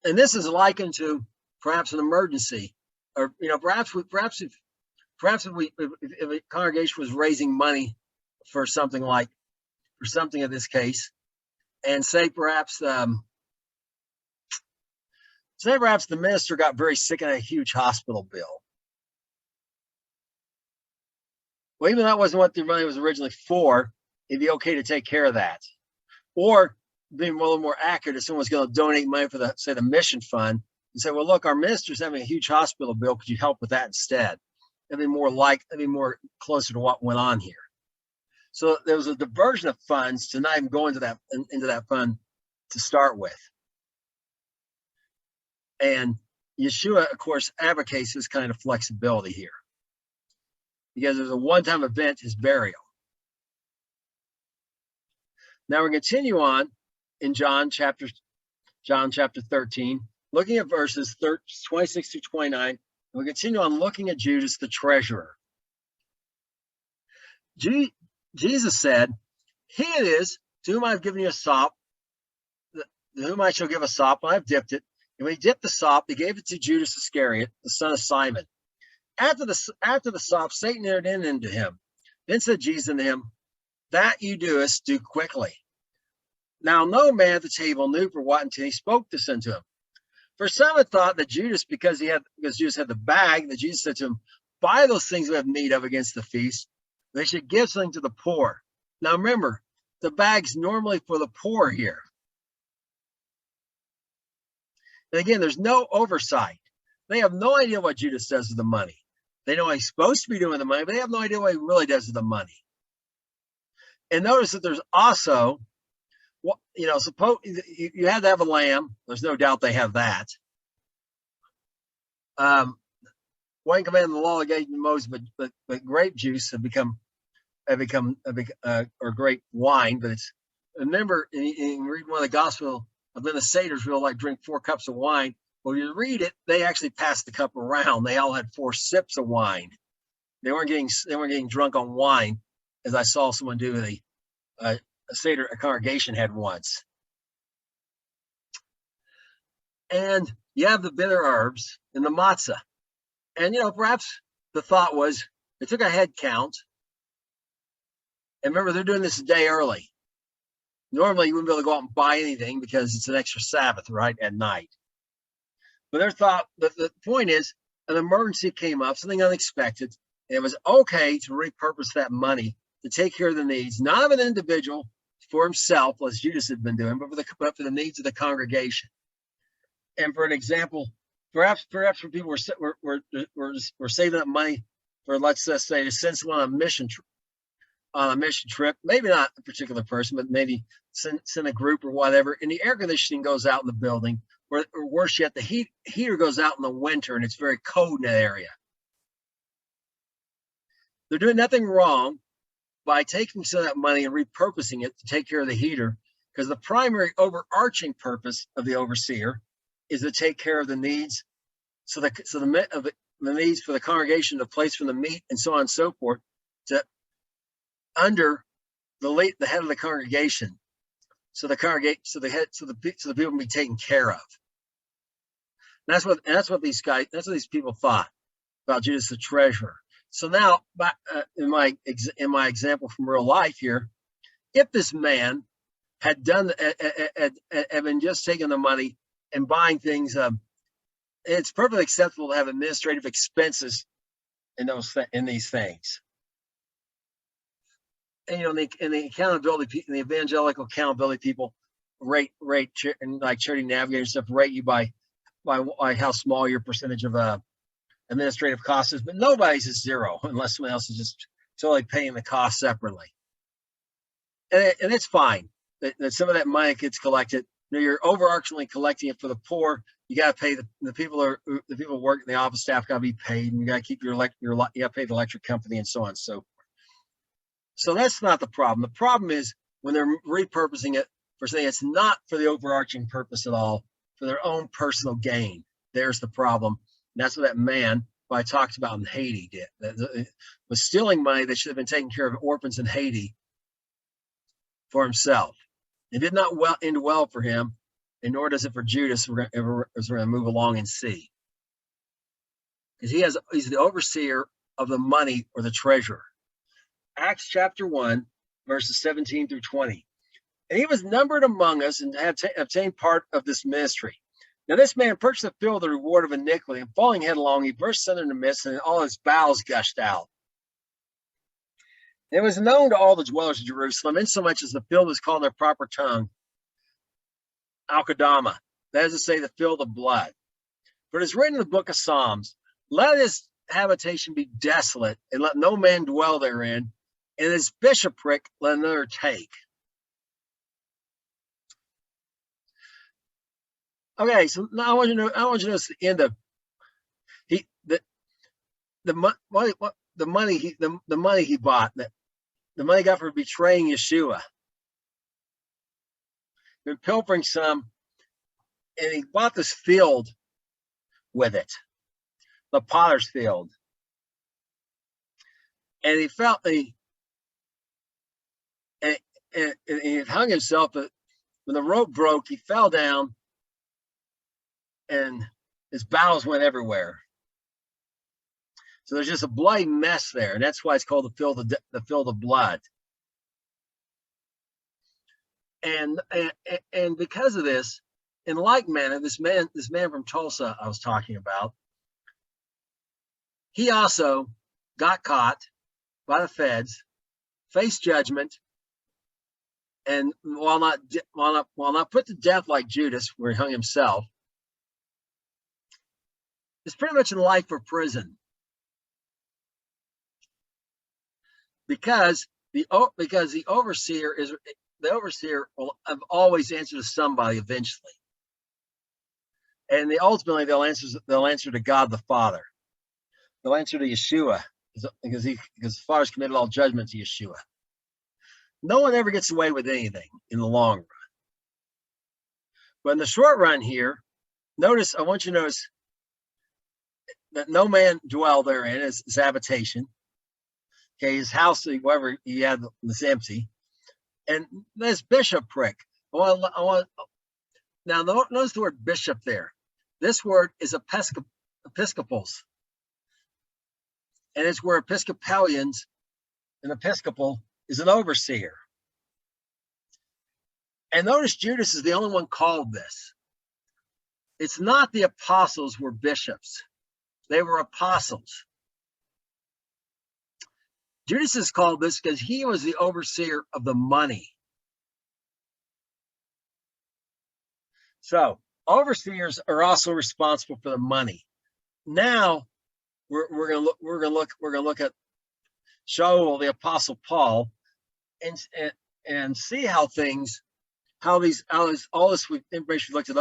And this is likened to perhaps an emergency, or perhaps if a congregation was raising money for something of this case, and say perhaps the minister got very sick and had a huge hospital bill. Well, even that wasn't what the money was originally for, it'd be okay to take care of that. Or being a little more accurate, if someone's going to donate money for the mission fund and say, well, look, our minister's having a huge hospital bill. Could you help with that instead? It'd be more closer to what went on here. So there was a diversion of funds to not even go into that fund to start with. And Yeshua, of course, advocates this kind of flexibility here, because there's a one-time event, his burial. Now we continue on in John chapter 13, looking at verses 26 to 29. We continue on looking at Judas, the treasurer. Jesus said, "He it is to whom I have given you a sop, to whom I shall give a sop, and I have dipped it." And when he dipped the sop, he gave it to Judas Iscariot, the son of Simon. After the sop, Satan entered into him. Then said Jesus unto him, "That you doest, do quickly." Now no man at the table knew for what until he spoke this unto him. For some had thought that Judas, because Judas had the bag, that Jesus said to him, "Buy those things we have need of against the feast. They should give something to the poor." Now remember, the bag's normally for the poor here. And again, there's no oversight. They have no idea what Judas does with the money. They know what he's supposed to be doing with the money, but they have no idea what he really does with the money. And notice that there's also, suppose you had to have a lamb. There's no doubt they have that. One command of the law gave to Moses, but grape juice have become or grape wine. But remember, in reading one of the Gospel of the Satyrs, we'll drink 4 cups of wine. When you read it, they actually passed the cup around. They all had 4 sips of wine. They weren't getting drunk on wine, as I saw someone do with a Seder a congregation had once. And you have the bitter herbs and the matzah. And, perhaps the thought was they took a head count. And remember, they're doing this a day early. Normally, you wouldn't be able to go out and buy anything because it's an extra Sabbath, right, at night. But the point is, an emergency came up, something unexpected, and it was okay to repurpose that money to take care of the needs, not of an individual, for himself, as Judas had been doing, but for the needs of the congregation. And for an example, perhaps when people were saving up money for, let's just say, to send someone on a mission trip, maybe not a particular person, but maybe send a group or whatever, and the air conditioning goes out in the building, or worse yet, the heater goes out in the winter and it's very cold in that area. They're doing nothing wrong by taking some of that money and repurposing it to take care of the heater, because the primary overarching purpose of the overseer is to take care of the needs, so the needs for the congregation, the place for the meat, and so on and so forth, to under the head of the congregation, so the people can be taken care of. And that's what these people thought about Judas the treasurer. So now, in my example from real life here, if this man had been just taking the money and buying things, it's perfectly acceptable to have administrative expenses in these things. And the accountability, the evangelical accountability people rate and like Charity Navigator stuff rate you by how small your percentage of administrative cost is, but nobody's at zero unless someone else is just totally paying the cost separately. And it's fine that some of that money gets collected. You're overarchingly collecting it for the poor. You got to pay the people who work in the office staff, got to be paid, and you got to keep you got to pay the electric company and so on and so forth. So that's not the problem. The problem is when they're repurposing it for saying it's not for the overarching purpose at all, for their own personal gain. There's the problem. And that's what that man who I talked about in Haiti did. That was stealing money that should have been taking care of orphans in Haiti for himself. It did not end well for him, and nor does it for Judas, as we're going to move along and see. Because he's the overseer of the money, or the treasurer. Acts chapter 1, verses 17 through 20. And he was numbered among us and had obtained part of this ministry. Now this man purchased the field, the reward of iniquity, and falling headlong, he burst asunder in the midst, and all his bowels gushed out. And it was known to all the dwellers of Jerusalem, insomuch as the field was called in their proper tongue, Al-Qadama, that is to say, the field of blood. For it is written in the book of Psalms, let his habitation be desolate, and let no man dwell therein, and his bishopric let another take. Okay, so now I want you to notice the end of the money he bought, the money he got for betraying Yeshua. Been pilfering some, and he bought this field with it, the potter's field. And he hung himself, but when the rope broke, he fell down, and his bowels went everywhere. So there's just a bloody mess there, and that's why it's called the field of blood. And because of this, in like manner, this man from Tulsa I was talking about, he also got caught by the feds, faced judgment, and while not put to death like Judas, where he hung himself, is pretty much in life or prison, because the overseer will have always answer to somebody eventually, and ultimately they'll answer to God the Father. They'll answer to Yeshua, because the Father's committed all judgment to Yeshua. No one ever gets away with anything in the long run. But in the short run here, I want you to notice that no man dwell therein, his habitation. Okay, his house, whatever he had, was empty. And this bishopric. Now notice the word bishop there. This word is episcopals. And it's where Episcopalians and Episcopal is an overseer. And notice Judas is the only one called this. It's not the apostles were bishops. They were apostles. Judas is called this because he was the overseer of the money. So overseers are also responsible for the money. Now we're gonna look at Shaul, the Apostle Paul, and see how all this information we looked at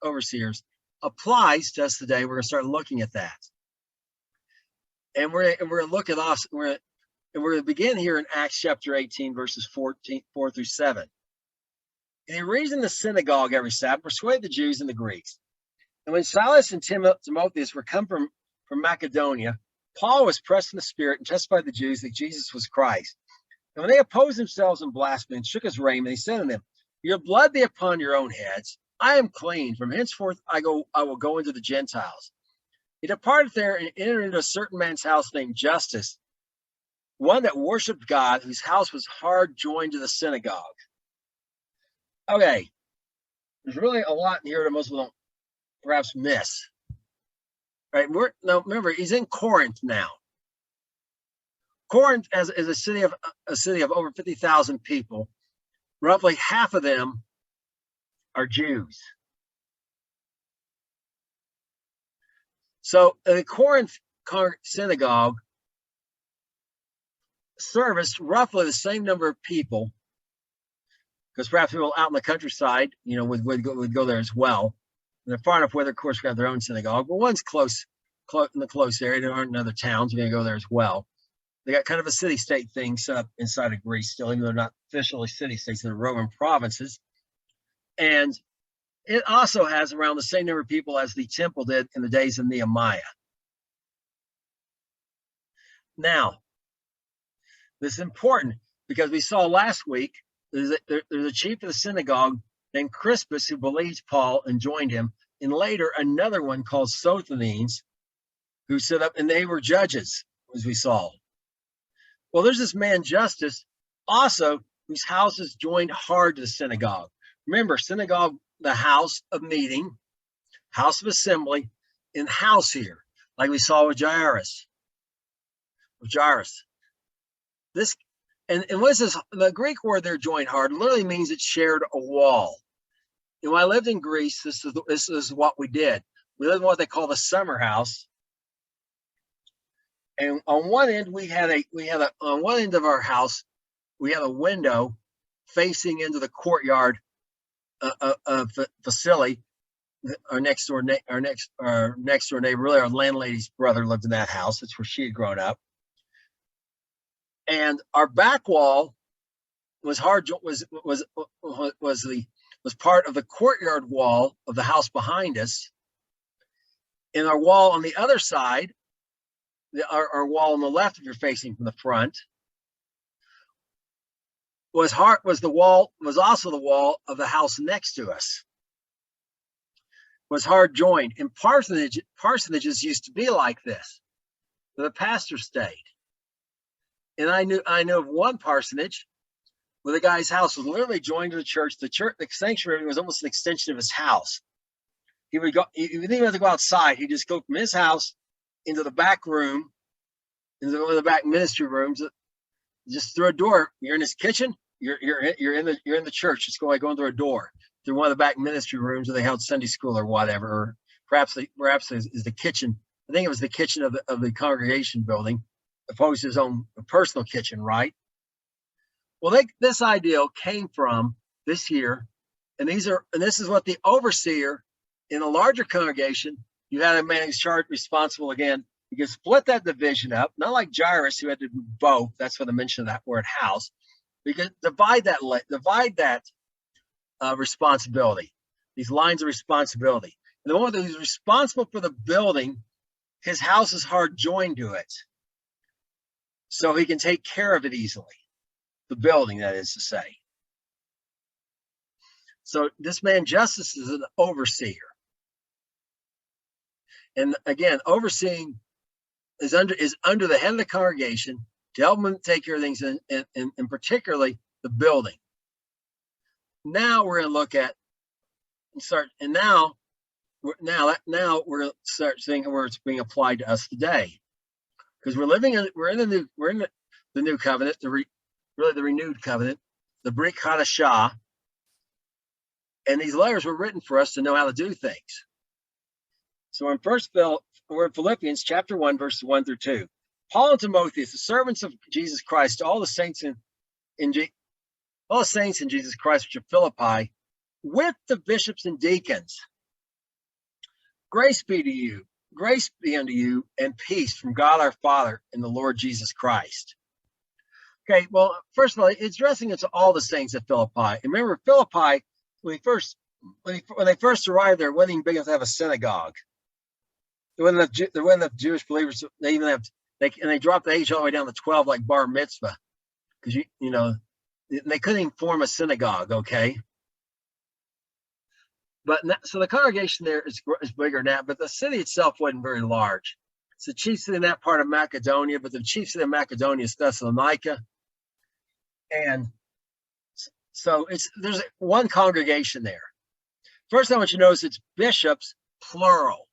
overseers applies to us today. We're gonna start looking at that, and we're gonna look at us. We're gonna begin here in Acts chapter 18, verses 4 through 7. And he reasoned in the synagogue every Sabbath, persuaded the Jews and the Greeks. And when Silas and Timotheus were come from Macedonia, Paul was pressed in the spirit and testified to the Jews that Jesus was Christ. And when they opposed themselves and blasphemed, shook his raiment, he said to them, "Your blood be upon your own heads. I am clean. From henceforth I will go into the Gentiles." He departed there and entered into a certain man's house named Justus, one that worshipped God, whose house was hard joined to the synagogue. Okay, there's really a lot in here that most people don't perhaps miss. Right? Now remember, he's in Corinth now. Corinth is a city of over 50,000 people. Roughly half of them are Jews. So the Corinth synagogue serviced roughly the same number of people, because perhaps people out in the countryside, would go there as well. And they're far enough away, of course, got their own synagogue, but one's close in the close area. There aren't in other towns. We're going to go there as well. They got kind of a city-state thing set up inside of Greece still, even though they're not officially city-states, they're Roman provinces. And it also has around the same number of people as the temple did in the days of Nehemiah. Now, this is important because we saw last week there's a chief of the synagogue named Crispus who believed Paul and joined him, and later another one called Sosthenes who stood up, and they were judges, as we saw. Well, there's this man Justus also whose house is joined hard to the synagogue. Remember, synagogue, the house of meeting, house of assembly, and house here, like we saw with Jairus. This and what is this? The Greek word there, joined hard, literally means it shared a wall. And when I lived in Greece, this is what we did. We lived in what they call the summer house. And on one end, on one end of our house, we had a window facing into the courtyard of the facility. Our next door neighbor, really our landlady's brother, lived in that house. That's where she had grown up. And our back wall was part of the courtyard wall of the house behind us. And our wall on the other side, our wall on the left, if you're facing from the front, was also the wall of the house next to us. Was hard joined. And parsonages used to be like this, where the pastor stayed. And I knew of one parsonage where the guy's house was literally joined to the church. The sanctuary was almost an extension of his house. He didn't even have to go outside. He'd just go from his house into the back room, into one of the back ministry rooms, just through a door. You're in his kitchen. You're in the church. Just go through a door through one of the back ministry rooms where they held Sunday school or whatever. Or perhaps is the kitchen. I think it was the kitchen of the congregation building, opposed to his own personal kitchen, right? Well, this ideal came from this here, and this is what the overseer in a larger congregation. You had a man who's charged, responsible again. You can split that division up, not like Jairus, who had to do both. That's where the mention of that word house. We can divide that responsibility, these lines of responsibility. And the one who's responsible for the building, his house is hard joined to it, so he can take care of it easily. The building, that is to say. So this man Justus is an overseer. And again, overseeing is under the head of the congregation to help them take care of things, and particularly the building. Now we're going to look at now we're going to start seeing where it's being applied to us today, because we're in the new covenant, the renewed covenant, the Brit Hadashah. And these letters were written for us to know how to do things. So we're in Philippians chapter 1, verses 1 through 2. Paul and Timotheus, the servants of Jesus Christ, all the saints in Jesus Christ, which are Philippi, with the bishops and deacons. Grace be unto you, and peace from God our Father and the Lord Jesus Christ. Okay, well, first of all, it's addressing it to all the saints at Philippi. And remember, Philippi, when they first arrived there, wasn't even big enough to have a synagogue. There wasn't enough Jewish believers. They dropped the age all the way down to 12, like bar mitzvah, because they couldn't even form a synagogue. Okay, but so the congregation there is bigger than that, but the city itself wasn't very large. It's the chief city in that part of Macedonia, but the chief city of Macedonia is Thessalonica, and so there's one congregation there. First, I want you to notice it's bishops, plural.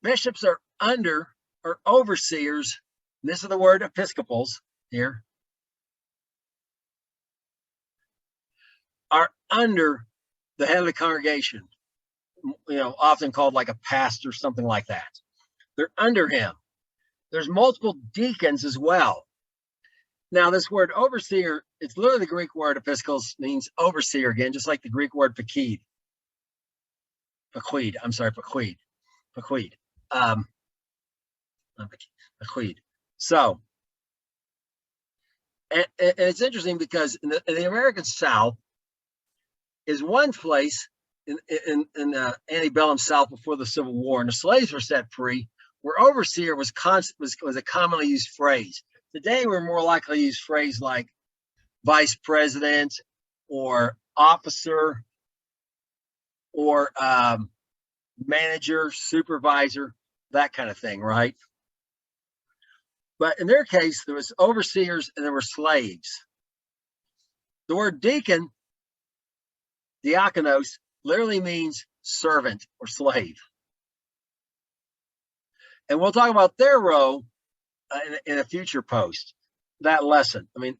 Bishops are under or overseers. This is the word episcopals here. Are under the head of the congregation, often called like a pastor, something like that. They're under him. There's multiple deacons as well. Now, this word overseer, it's literally the Greek word episkos, means overseer again, just like the Greek word paquid. So, and it's interesting because in the American South is one place in antebellum South before the Civil War, and the slaves were set free, where overseer was a commonly used phrase. Today, we're more likely to use phrase like vice president or officer or manager, supervisor, that kind of thing, right? But in their case, there was overseers and there were slaves. The word deacon, diakonos, literally means servant or slave. And we'll talk about their role in a future post, that lesson. I mean,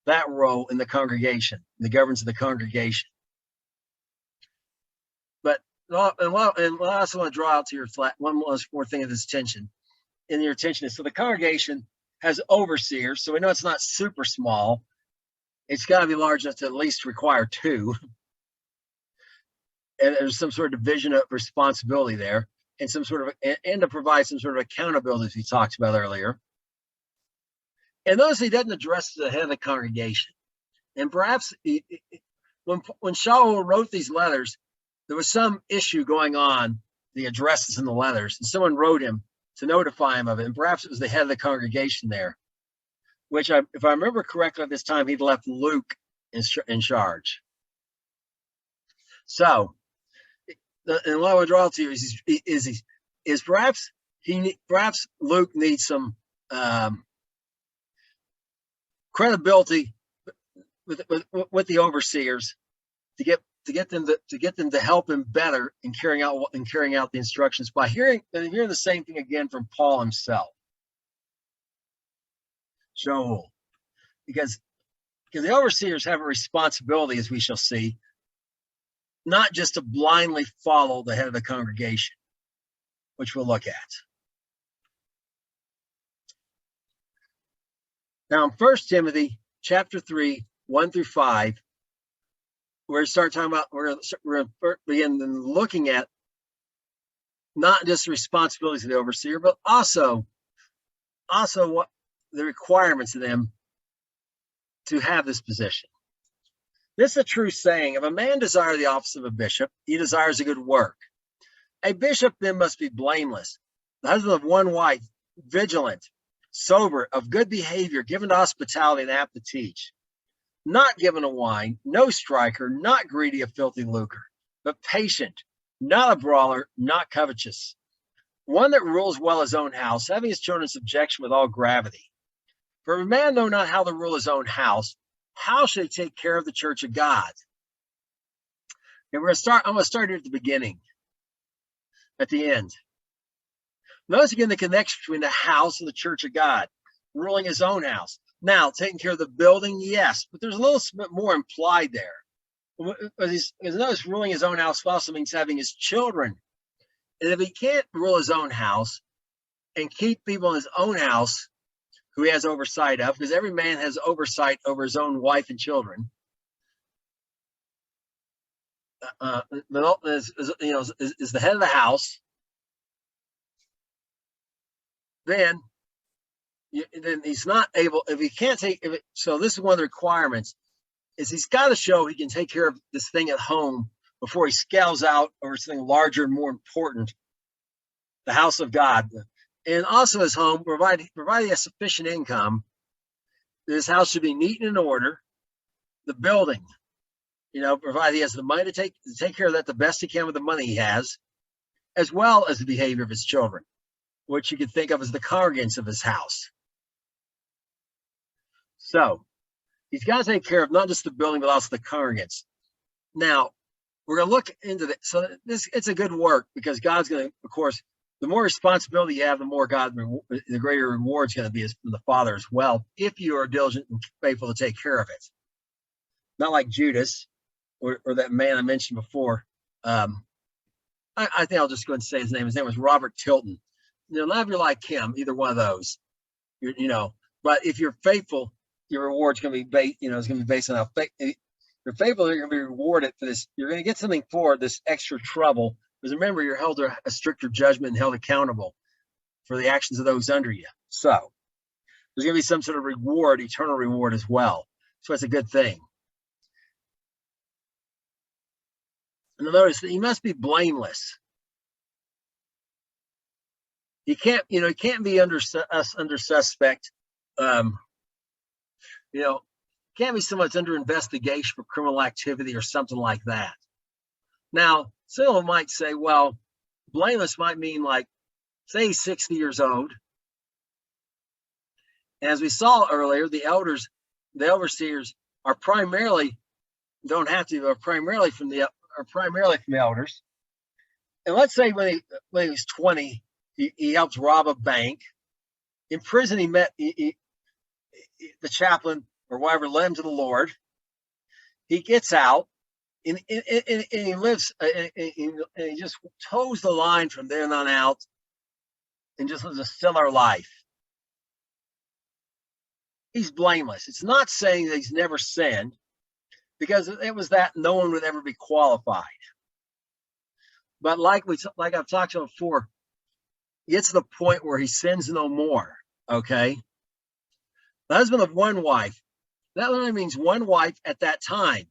that role in the congregation, the governance of the congregation. But I also want to draw out to your one more thing of this attention. In your attention is, so the congregation has overseers, so we know it's not super small. It's got to be large enough to at least require two. And there's some sort of division of responsibility there, and to provide some sort of accountability, as we talked about earlier. And notice he doesn't address the head of the congregation. And perhaps when Shaul wrote these letters, there was some issue going on, the addresses in the letters, and someone wrote him to notify him of it. And perhaps it was the head of the congregation there, which, if I remember correctly, at this time, he'd left Luke in charge. So, and what I would draw to you is perhaps Luke needs some credibility with the overseers to get them to help him better in carrying out the instructions by hearing the same thing again from Paul himself. Shaul, because the overseers have a responsibility, as we shall see, not just to blindly follow the head of the congregation, which we'll look at. Now, in 1 Timothy chapter 3, 1 through 5, we're going to start talking about, we're going to begin looking at not just the responsibilities of the overseer, but also what the requirements of them to have this position. This is a true saying. If a man desire the office of a bishop, he desires a good work. A bishop then must be blameless, the husband of one wife, vigilant, sober, of good behavior, given to hospitality, and apt to teach. Not given to wine, no striker, not greedy of filthy lucre, but patient, not a brawler, not covetous. One that rules well his own house, having his children in subjection with all gravity. For if a man know not how to rule his own house, how should he take care of the church of God? And I'm going to start here at the beginning, at the end. Notice again the connection between the house and the church of God, ruling his own house. Now, taking care of the building, yes, but there's a little bit more implied there. Because notice ruling his own house also means having his children. And if he can't rule his own house and keep people in his own house who he has oversight of, because every man has oversight over his own wife and children, is the head of the house, then he's not able, if he can't take, so this is one of the requirements, is he's got to show he can take care of this thing at home before he scales out over something larger and more important, the house of God. And also his home, provided he has sufficient income, his house should be neat and in order. The building, provided he has the money to take care of that the best he can with the money he has, as well as the behavior of his children, which you could think of as the congregants of his house. So he's got to take care of not just the building, but also the congregants. Now, we're going to look into that. So it's a good work, because God's going to, of course, the more responsibility you have, the more the greater reward is going to be from the Father as well, if you are diligent and faithful to take care of it. Not like Judas or that man I mentioned before. I think I'll just go ahead and say his name. His name was Robert Tilton. None of you like him, either one of those. But if you're faithful, your reward's going to be based on how if you're faithful, you're going to be rewarded for this. You're going to get something for this extra trouble. Because remember, you're held to a stricter judgment and held accountable for the actions of those under you. So there's going to be some sort of reward, eternal reward as well. So that's a good thing. And notice that he must be blameless. He can't be under suspect. Can't be so much under investigation for criminal activity or something like that. Now, someone might say, well, blameless might mean, like, say he's 60 years old. And as we saw earlier, the overseers are primarily from the elders. And let's say when he was 20, he helped rob a bank. In prison, he met the chaplain or whatever, led him to the Lord. He gets out. And he lives, and he just toes the line from then on out and just lives a stellar life. He's blameless. It's not saying that he's never sinned, because it was that no one would ever be qualified. But like I've talked about before, he gets to the point where he sins no more. Okay, the husband of one wife. That only means one wife at that time.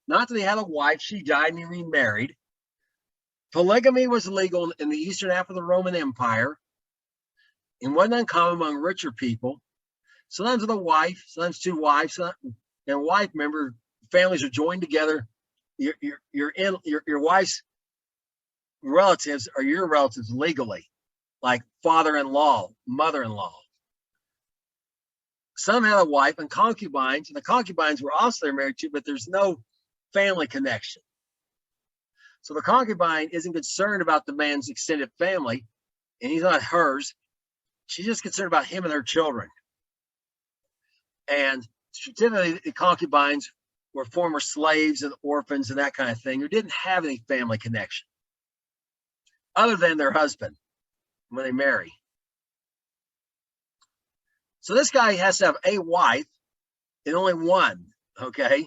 Not that he had a wife, she died and he remarried. Polygamy was legal in the eastern half of the Roman Empire and wasn't uncommon among richer people. Sometimes with a wife, sometimes two wives, and a wife member, families are joined together. Your wife's relatives are your relatives legally, like father-in-law, mother-in-law. Some had a wife and concubines, and the concubines were also married to, but there's no family connection. So the concubine isn't concerned about the man's extended family, and he's not hers. She's just concerned about him and her children. And typically the concubines were former slaves and orphans and that kind of thing, who didn't have any family connection other than their husband when they marry. So this guy has to have a wife and only one, okay,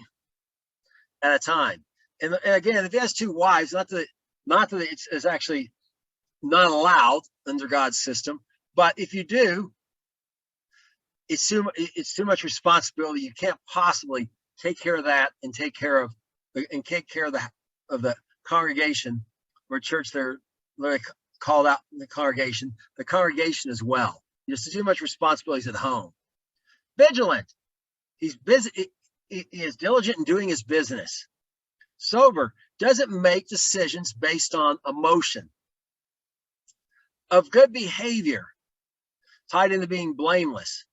at a time. And again, if he has two wives, not that it's actually not allowed under God's system, but if you do, it's too much responsibility. You can't possibly take care of that and take care of the congregation or church. They're called out in the congregation as well. There's too much responsibilities at home. Vigilant. He's busy. He is diligent in doing his business. Sober. Doesn't make decisions based on emotion. Of good behavior. Tied into being blameless.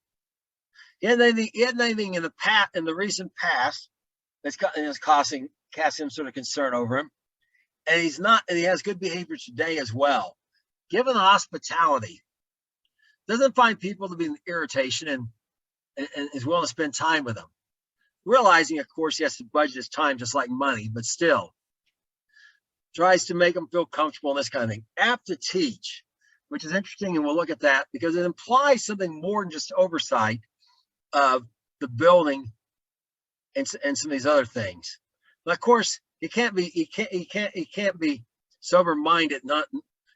He had anything in the recent past that's casting some sort of concern over him. And he has good behavior today as well. Given hospitality. Doesn't find people to be an irritation and is willing to spend time with them. realizing, of course, he has to budget his time just like money, but still tries to make them feel comfortable and this kind of thing. Apt to teach, which is interesting, and we'll look at that because it implies something more than just oversight of the building and some of these other things. But of course, he can't be sober-minded, not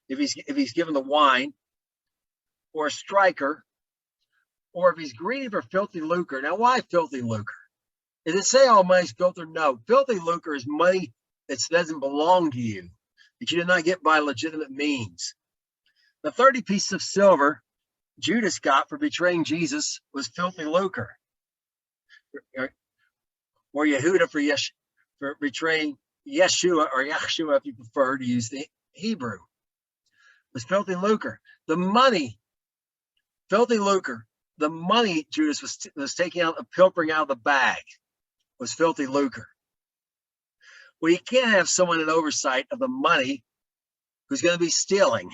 if he's given the wine, or a striker, or if he's greedy for filthy lucre. Now, why filthy lucre? Does it say all money's filthy? No. Filthy lucre is money that doesn't belong to you, that you did not get by legitimate means. The 30 pieces of silver Judas got for betraying Jesus was filthy lucre. Or Yehuda for betraying Yeshua, or Yahshua if you prefer to use the Hebrew, was filthy lucre. The money, filthy lucre, the money Judas was taking out, pilfering out of the bag, was filthy lucre. Well, you can't have someone in oversight of the money who's going to be stealing.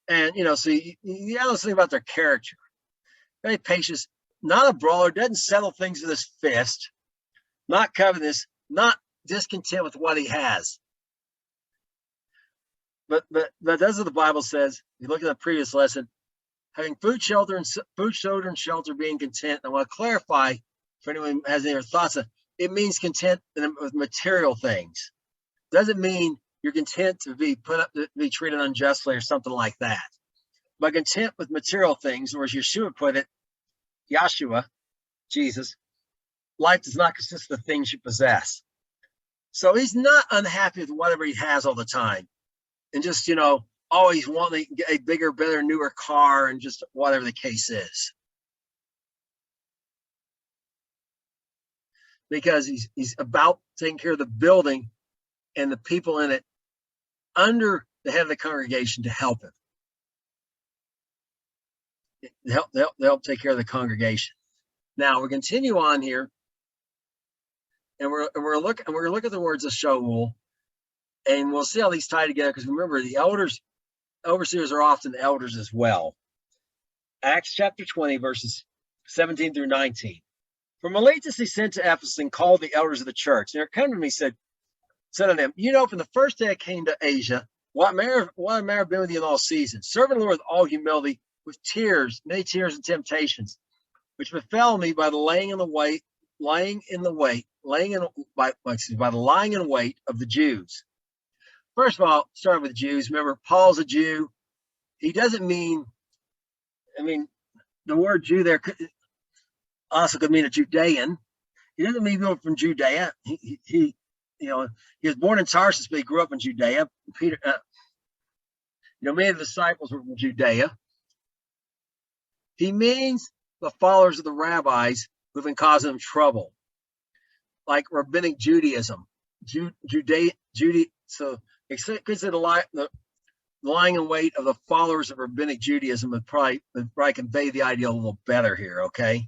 And, so you got to think about their character. Very patient, not a brawler, doesn't settle things with his fist, not covetous, not discontent with what he has. But that's what the Bible says. You look at the previous lesson, having food, shelter, and shelter, being content. I want to clarify for anyone who has any other thoughts. It means content with material things. Doesn't mean you're content to be treated unjustly or something like that. But content with material things, or as Yeshua put it, Yahshua, Jesus, life does not consist of the things you possess. So he's not unhappy with whatever he has all the time, and just always wanting a bigger, better, newer car, and just whatever the case is. Because he's about taking care of the building and the people in it under the head of the congregation to help him. They'll help take care of the congregation. Now we continue on here, and we're gonna look at the words of Shaul, and we'll see how these tie together. Because remember, the overseers are often elders as well. Acts chapter 20, verses 17 through 19. From Miletus he sent to Ephesus and called the elders of the church. And they came to me, said unto them, from the first day I came to Asia, what manner have been with you in all seasons, serving the Lord with all humility, with tears, many tears and temptations, which befell me by the lying in wait of the Jews. First of all, starting with the Jews, remember, Paul's a Jew. He doesn't mean, the word Jew there also could mean a Judean. He doesn't mean people from Judea. He was born in Tarsus, but he grew up in Judea. Peter, many of the disciples were from Judea. He means the followers of the rabbis who've been causing them trouble, like rabbinic Judaism, So it could say the lying in wait of the followers of rabbinic Judaism would probably convey the idea a little better here. Okay.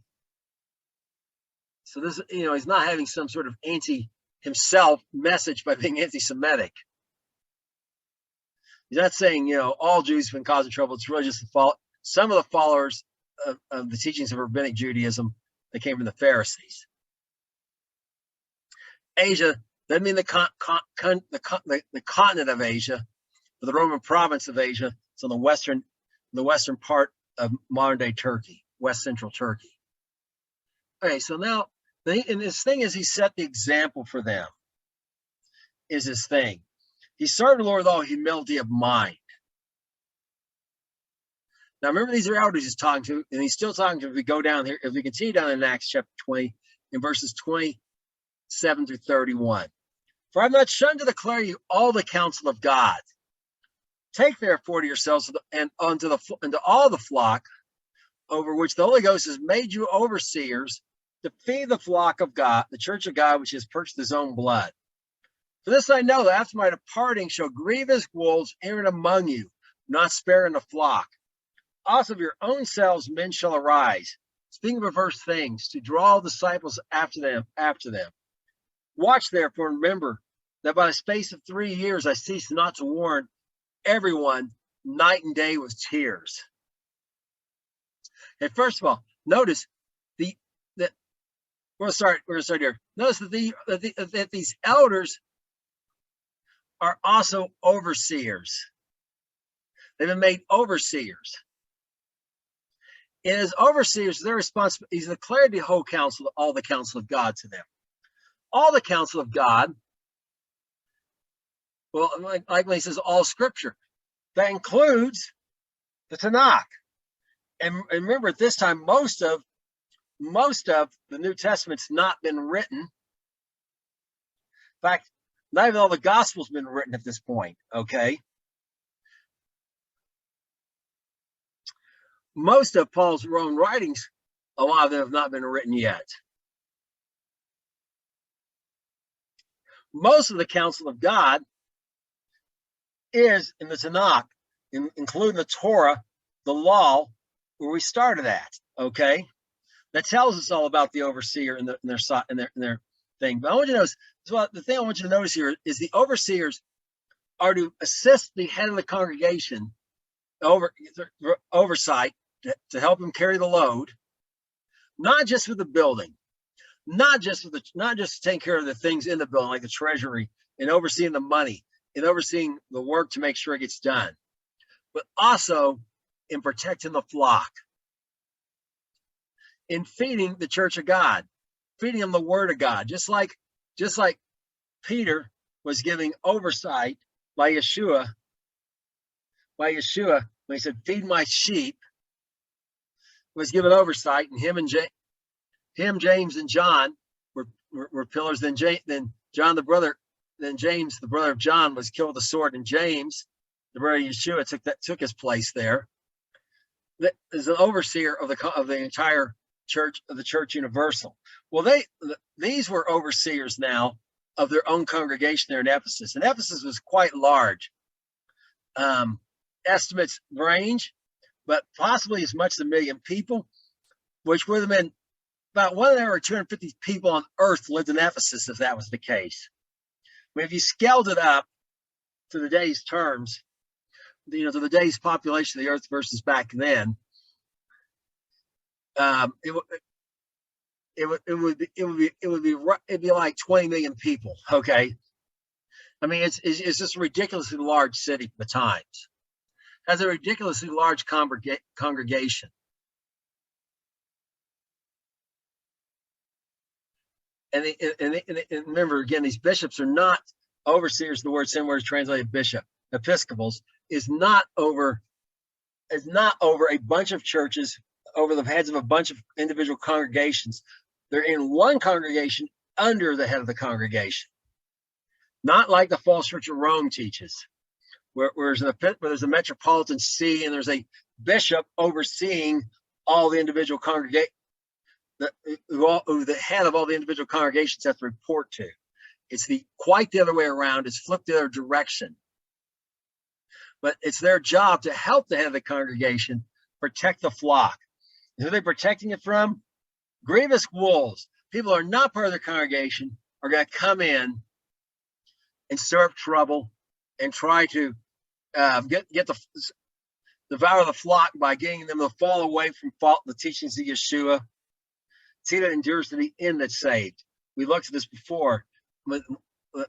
So this, he's not having some sort of anti-himself message by being anti-Semitic. He's not saying, all Jews have been causing trouble. It's really just some of the followers of the teachings of rabbinic Judaism that came from the Pharisees. Asia doesn't mean the continent of Asia, but the Roman province of Asia. It's on the western part of modern day Turkey, west central Turkey. Okay, so now, and this thing is, he set the example for them. Is his thing. He served the Lord with all humility of mind. Now remember, these are elders he's talking to, and he's still talking to. If we go down here, if we continue down in Acts chapter 20, in verses 27 through 31. For I have not shunned to declare you all the counsel of God. Take therefore to yourselves and unto all the flock over which the Holy Ghost has made you overseers, to feed the flock of God, the church of God, which has purchased his own blood. For this I know, that after my departing shall grievous wolves enter among you, not sparing the flock. Also of your own selves men shall arise, speaking perverse things, to draw disciples after them. Watch therefore, and remember that by the space of 3 years I ceased not to warn everyone night and day with tears. And first of all, notice We're gonna start here. Notice that these elders are also overseers. They've been made overseers. And as overseers, they're responsible. He's declared the whole counsel, all the counsel of God to them. All the counsel of God. Well, like when he says all scripture, that includes the Tanakh. And remember, at this time, most of the New Testament's not been written. In fact, not even all the Gospels been written at this point. Okay. Most of Paul's own writings, a lot of them have not been written yet. Most of the counsel of God is in the Tanakh, including the Torah, the law, where we started at. Okay, that tells us all about the overseer and their thing. But I want you to notice, so the thing I want you to notice here is the overseers are to assist the head of the congregation oversight to help him carry the load, not just with the building, not just taking care of the things in the building like the treasury and overseeing the money and overseeing the work to make sure it gets done, but also in protecting the flock, in feeding the church of God, feeding them the word of God, just like Peter was giving oversight by Yeshua when he said, "Feed my sheep," was given oversight, and James, and John were pillars. Then John, the brother, then James, the brother of John, was killed with a sword, and James, the brother of Yeshua, took his place there. That is an overseer of the entire church, of the church universal. Well, these were overseers now of their own congregation there in Ephesus, and Ephesus was quite large. Estimates range, but possibly as much as 1 million people, which would have been about 250 people on earth lived in Ephesus if that was the case. I mean, if you scaled it up to the day's terms, to the day's population of the earth versus back then, it'd be like 20 million people. Okay, I mean it's just a ridiculously large city for the times. Has a ridiculously large congregation. And remember, again, these bishops are not overseers. The word same word is translated bishop. Episcopals is not over a bunch of churches, over the heads of a bunch of individual congregations. They're in one congregation under the head of the congregation. Not like the false church of Rome teaches, where there's a metropolitan see and there's a bishop overseeing all the individual congregations, who the head of all the individual congregations have to report to. It's quite the other way around. It's flipped the other direction. But it's their job to help the head of the congregation protect the flock. And who are they protecting it from? Grievous wolves. People who are not part of their congregation are going to come in and stir up trouble and try to devour the flock by getting them to fall away from the teachings of Yeshua. See that endures to the end that's saved. We looked at this before when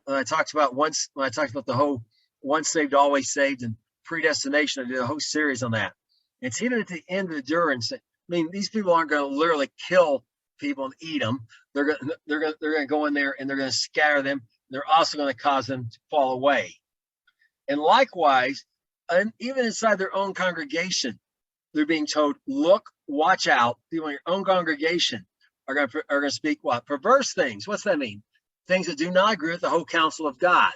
I talked about the whole once saved, always saved, and predestination. I did a whole series on that. And see that at the end of endurance. I mean, these people aren't going to literally kill people and eat them. They're going to go in there and they're going to scatter them. They're also going to cause them to fall away. And likewise, and even inside their own congregation, they're being told, look, watch out. People in your own congregation are going to speak what? Perverse things. What's that mean? Things that do not agree with the whole counsel of God.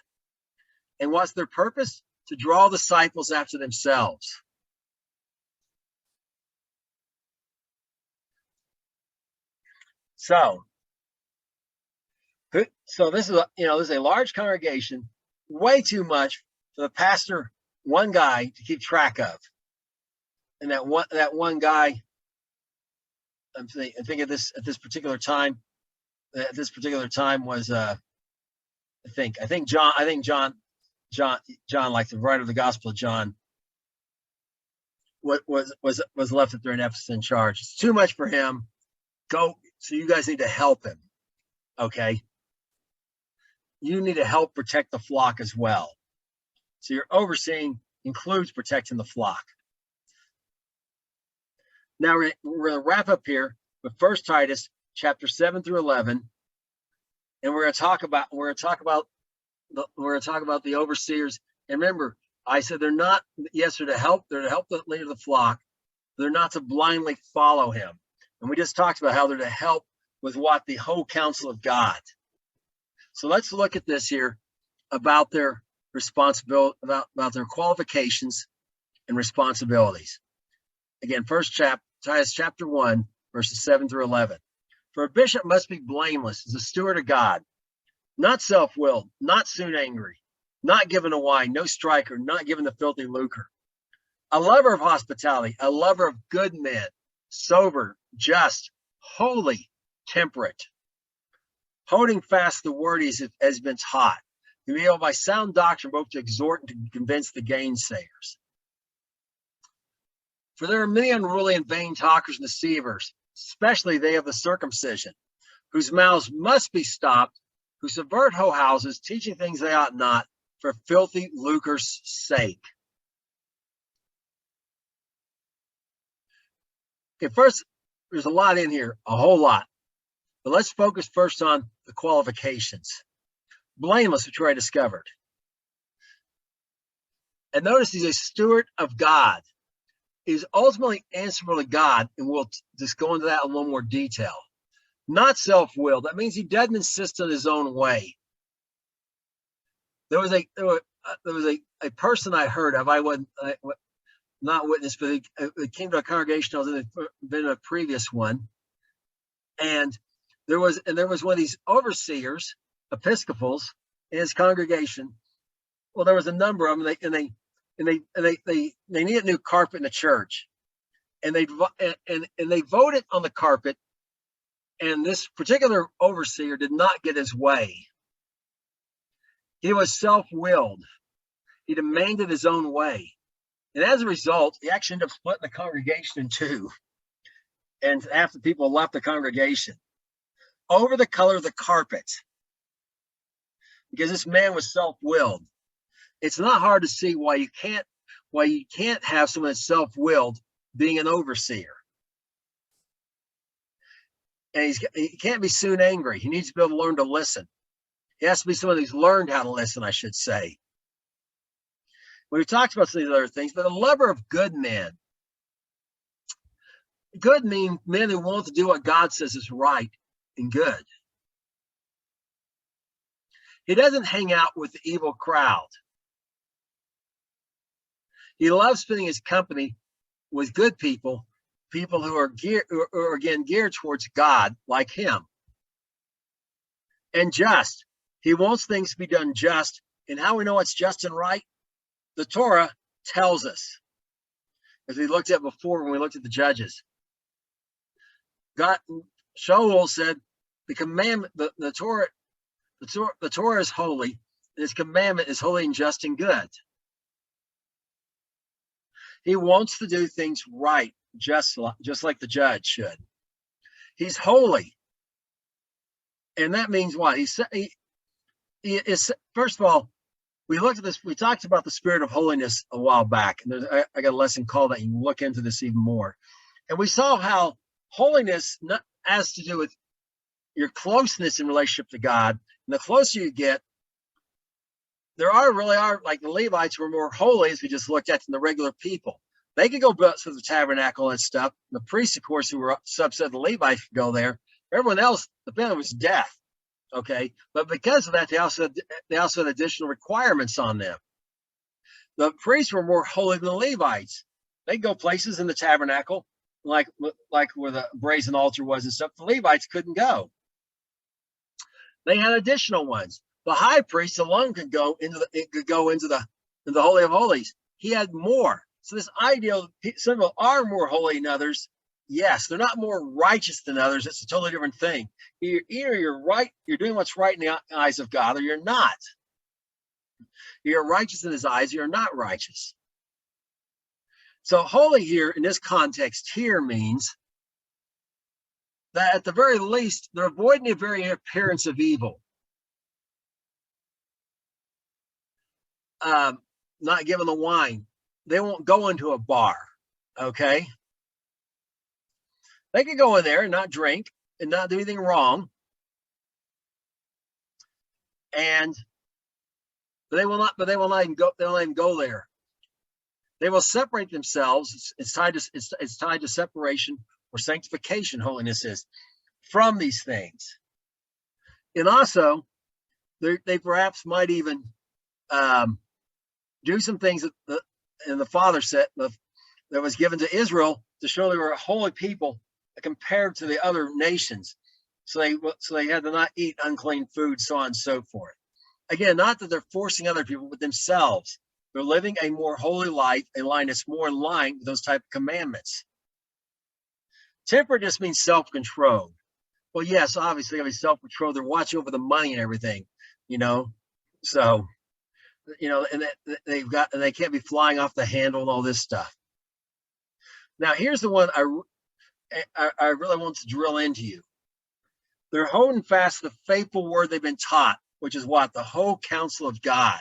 And what's their purpose? To draw disciples after themselves. So this is a large congregation, way too much for the pastor, one guy, to keep track of. And that one guy, I'm thinking at this particular time was I think John, like the writer of the Gospel of John, was left up there in Ephesus in charge. It's too much for him. Go So you guys need to help him. Okay. You need to help protect the flock as well. So your overseeing includes protecting the flock. Now we're going to wrap up here with 1 Titus chapter 7 through 11, and we're going to talk about the overseers. And remember, I said they're not, yes, they're to help the leader of the flock. They're not to blindly follow him. And we just talked about how they're to help with what the whole counsel of God. So let's look at this here about their responsibility, about their qualifications and responsibilities. Again, Titus chapter 1, verses 7 through 11. For a bishop must be blameless as a steward of God, not self-willed, not soon angry, not given to wine, no striker, not given to filthy lucre, a lover of hospitality, a lover of good men, sober, just, holy, temperate, holding fast the word has been taught, to be able by sound doctrine both to exhort and to convince the gainsayers. For there are many unruly and vain talkers and deceivers, especially they of the circumcision, whose mouths must be stopped, who subvert whole houses, teaching things they ought not, for filthy lucre's sake. Okay, first, there's a lot in here, a whole lot. But let's focus first on the qualifications. Blameless, which I discovered. And notice he's a steward of God. He's ultimately answerable to God, and we'll just go into that in a little more detail. Not self-willed. That means he doesn't insist on his own way. There was a person I heard of. I wasn't not witness, but it came to a congregation. I was in a previous one, and there was one of these overseers, Episcopals, in his congregation. Well, there was a number of them, and they needed new carpet in the church, and they voted on the carpet, and this particular overseer did not get his way. He was self-willed. He demanded his own way. And as a result, he actually ended up splitting the congregation in two. And half the people left the congregation over the color of the carpet, because this man was self-willed. It's not hard to see why you can't have someone that's self-willed being an overseer. And he can't be soon angry. He needs to be able to learn to listen. He has to be someone who's learned how to listen, I should say. We talked about some of these other things, but a lover of good men. Good mean men who want to do what God says is right and good. He doesn't hang out with the evil crowd. He loves spending his company with good people, people who are geared towards God, like him. And just. He wants things to be done just. And how we know what's just and right? The Torah tells us. As we looked at before when we looked at the judges. Shaul said, the commandment, the Torah is holy, and his commandment is holy and just and good. He wants to do things right, just like the judge should. He's holy. And that means what? He is, first of all, we looked at this, we talked about the spirit of holiness a while back. And I got a lesson called that. You can look into this even more. And we saw how holiness has to do with your closeness in relationship to God. And the closer you get, there really are, like the Levites were more holy, as we just looked at, than the regular people. They could go to the tabernacle and stuff. The priests, of course, who were subset of the Levites could go there. Everyone else, the penalty was death. Okay, but because of that, they also had additional requirements on them. The priests were more holy than the Levites. They'd go places in the tabernacle, like where the brazen altar was and stuff. The Levites couldn't go. They had additional ones. The high priest alone could go into the Holy of Holies. He had more. So this idea that some people are more holy than others, yes, they're not more righteous than others. It's a totally different thing. Either you're right, you're doing what's right in the eyes of God, or you're not. You're righteous in his eyes, you're not righteous. So holy here in this context here means that at the very least, they're avoiding the very appearance of evil. Not giving the wine. They won't go into a bar, okay? They can go in there and not drink and not do anything wrong. And they will not even go, they won't even go there. They will separate themselves. It's tied to separation or sanctification, holiness is, from these things. And also, they perhaps might even do some things that the Father said that was given to Israel to show they were a holy people compared to the other nations. So they had to not eat unclean food, so on and so forth. Again, not that they're forcing other people, but themselves. They're living a more holy life, a line that's more in line with those type of commandments. Temperate just means self-control. Well, yes, obviously, they have self-control. They're watching over the money and everything, So, and they can't be flying off the handle and all this stuff. Now, here's the one I really want to drill into you. They're holding fast the faithful word they've been taught, which is what? The whole counsel of God.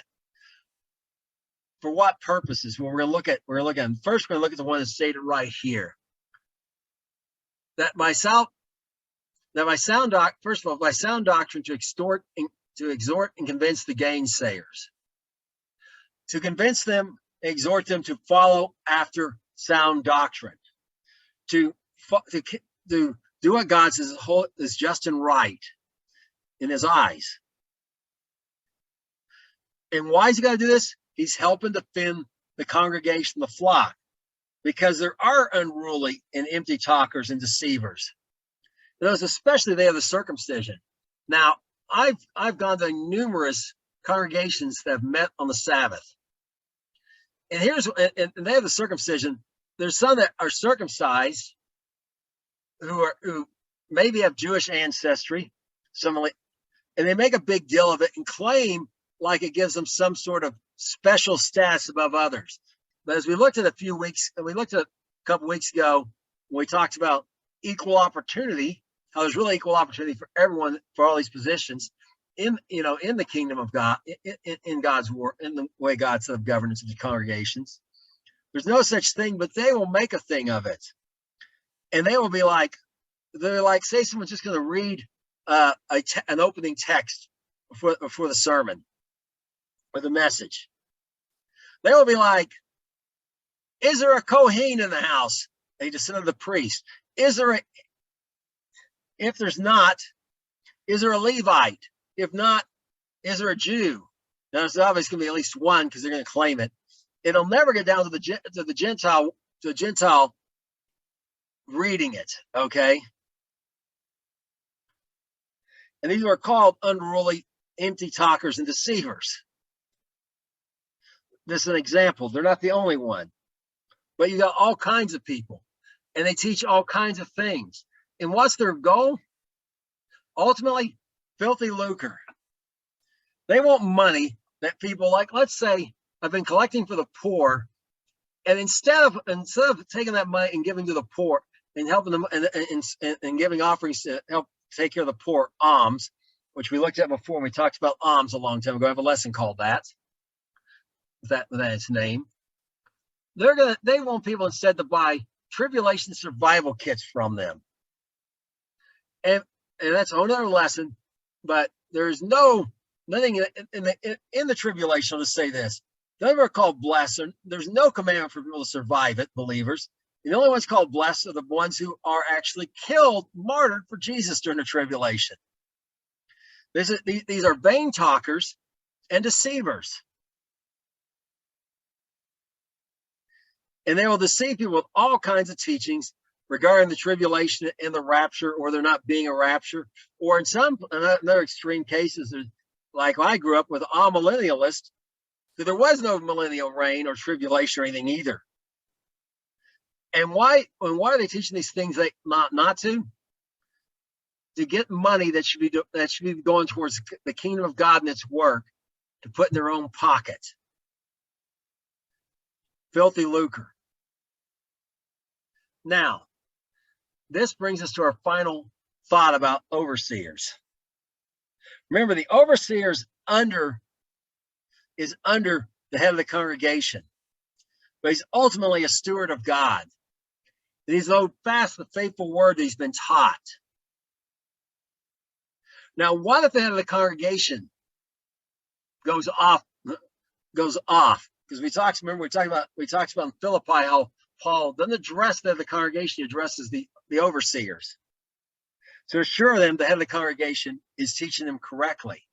For what purposes? Well, we're going to look at first. We're going to look at the one that's stated right here. That by sound doctrine to exhort and convince the gainsayers, to convince them, exhort them to follow after sound doctrine, to do what God says is just and right in His eyes. And why is He got to do this? He's helping defend the congregation, the flock, because there are unruly and empty talkers and deceivers. Those, especially they have the circumcision. Now, I've gone to numerous congregations that have met on the Sabbath, and they have the circumcision. There's some that are circumcised who maybe have Jewish ancestry, and they make a big deal of it and claim like it gives them some sort of special status above others. But as we looked at a couple weeks ago, when we talked about equal opportunity, how there's really equal opportunity for everyone for all these positions in the kingdom of God, in God's word, in the way God set up governance of the congregations. There's no such thing, but they will make a thing of it, and they will be like, say someone's just going to read an opening text before the sermon or the message. They will be like, is there a Kohen in the house? A descendant of the priest. If there's not, is there a Levite? If not, is there a Jew? Now, there's obviously going to be at least one because they're going to claim it. It'll never get down to the Gentile reading it, okay? And these are called unruly, empty talkers and deceivers. This is an example. They're not the only one. But you got all kinds of people, and they teach all kinds of things. And what's their goal? Ultimately, filthy lucre. They want money that people like, let's say, I've been collecting for the poor, and instead of taking that money and giving to the poor and helping them and giving offerings to help take care of the poor, alms, which we looked at before, and we talked about alms a long time ago. I have a lesson called that. That its name. They want people instead to buy tribulation survival kits from them, and that's another lesson. But there's nothing in the tribulation. I'll just say this: none of them are called blessed. There's no commandment for people to survive it, believers. The only ones called blessed are the ones who are actually killed, martyred for Jesus during the tribulation. These are vain talkers and deceivers. And they will deceive people with all kinds of teachings regarding the tribulation and the rapture, or there not being a rapture, or in some other extreme cases, like I grew up with a millennialist, that there was no millennial reign or tribulation or anything either. And why are they teaching these things they not to? To get money that should be going towards the kingdom of God and its work, to put in their own pocket. Filthy lucre. Now, this brings us to our final thought about overseers. Remember, the overseer is under the head of the congregation, but he's ultimately a steward of God. And he's held fast the faithful word that he's been taught. Now, what if the head of the congregation goes off? Because we talked about in Philippi how Paul doesn't address the congregation, he addresses the overseers. To assure them the head of the congregation is teaching them correctly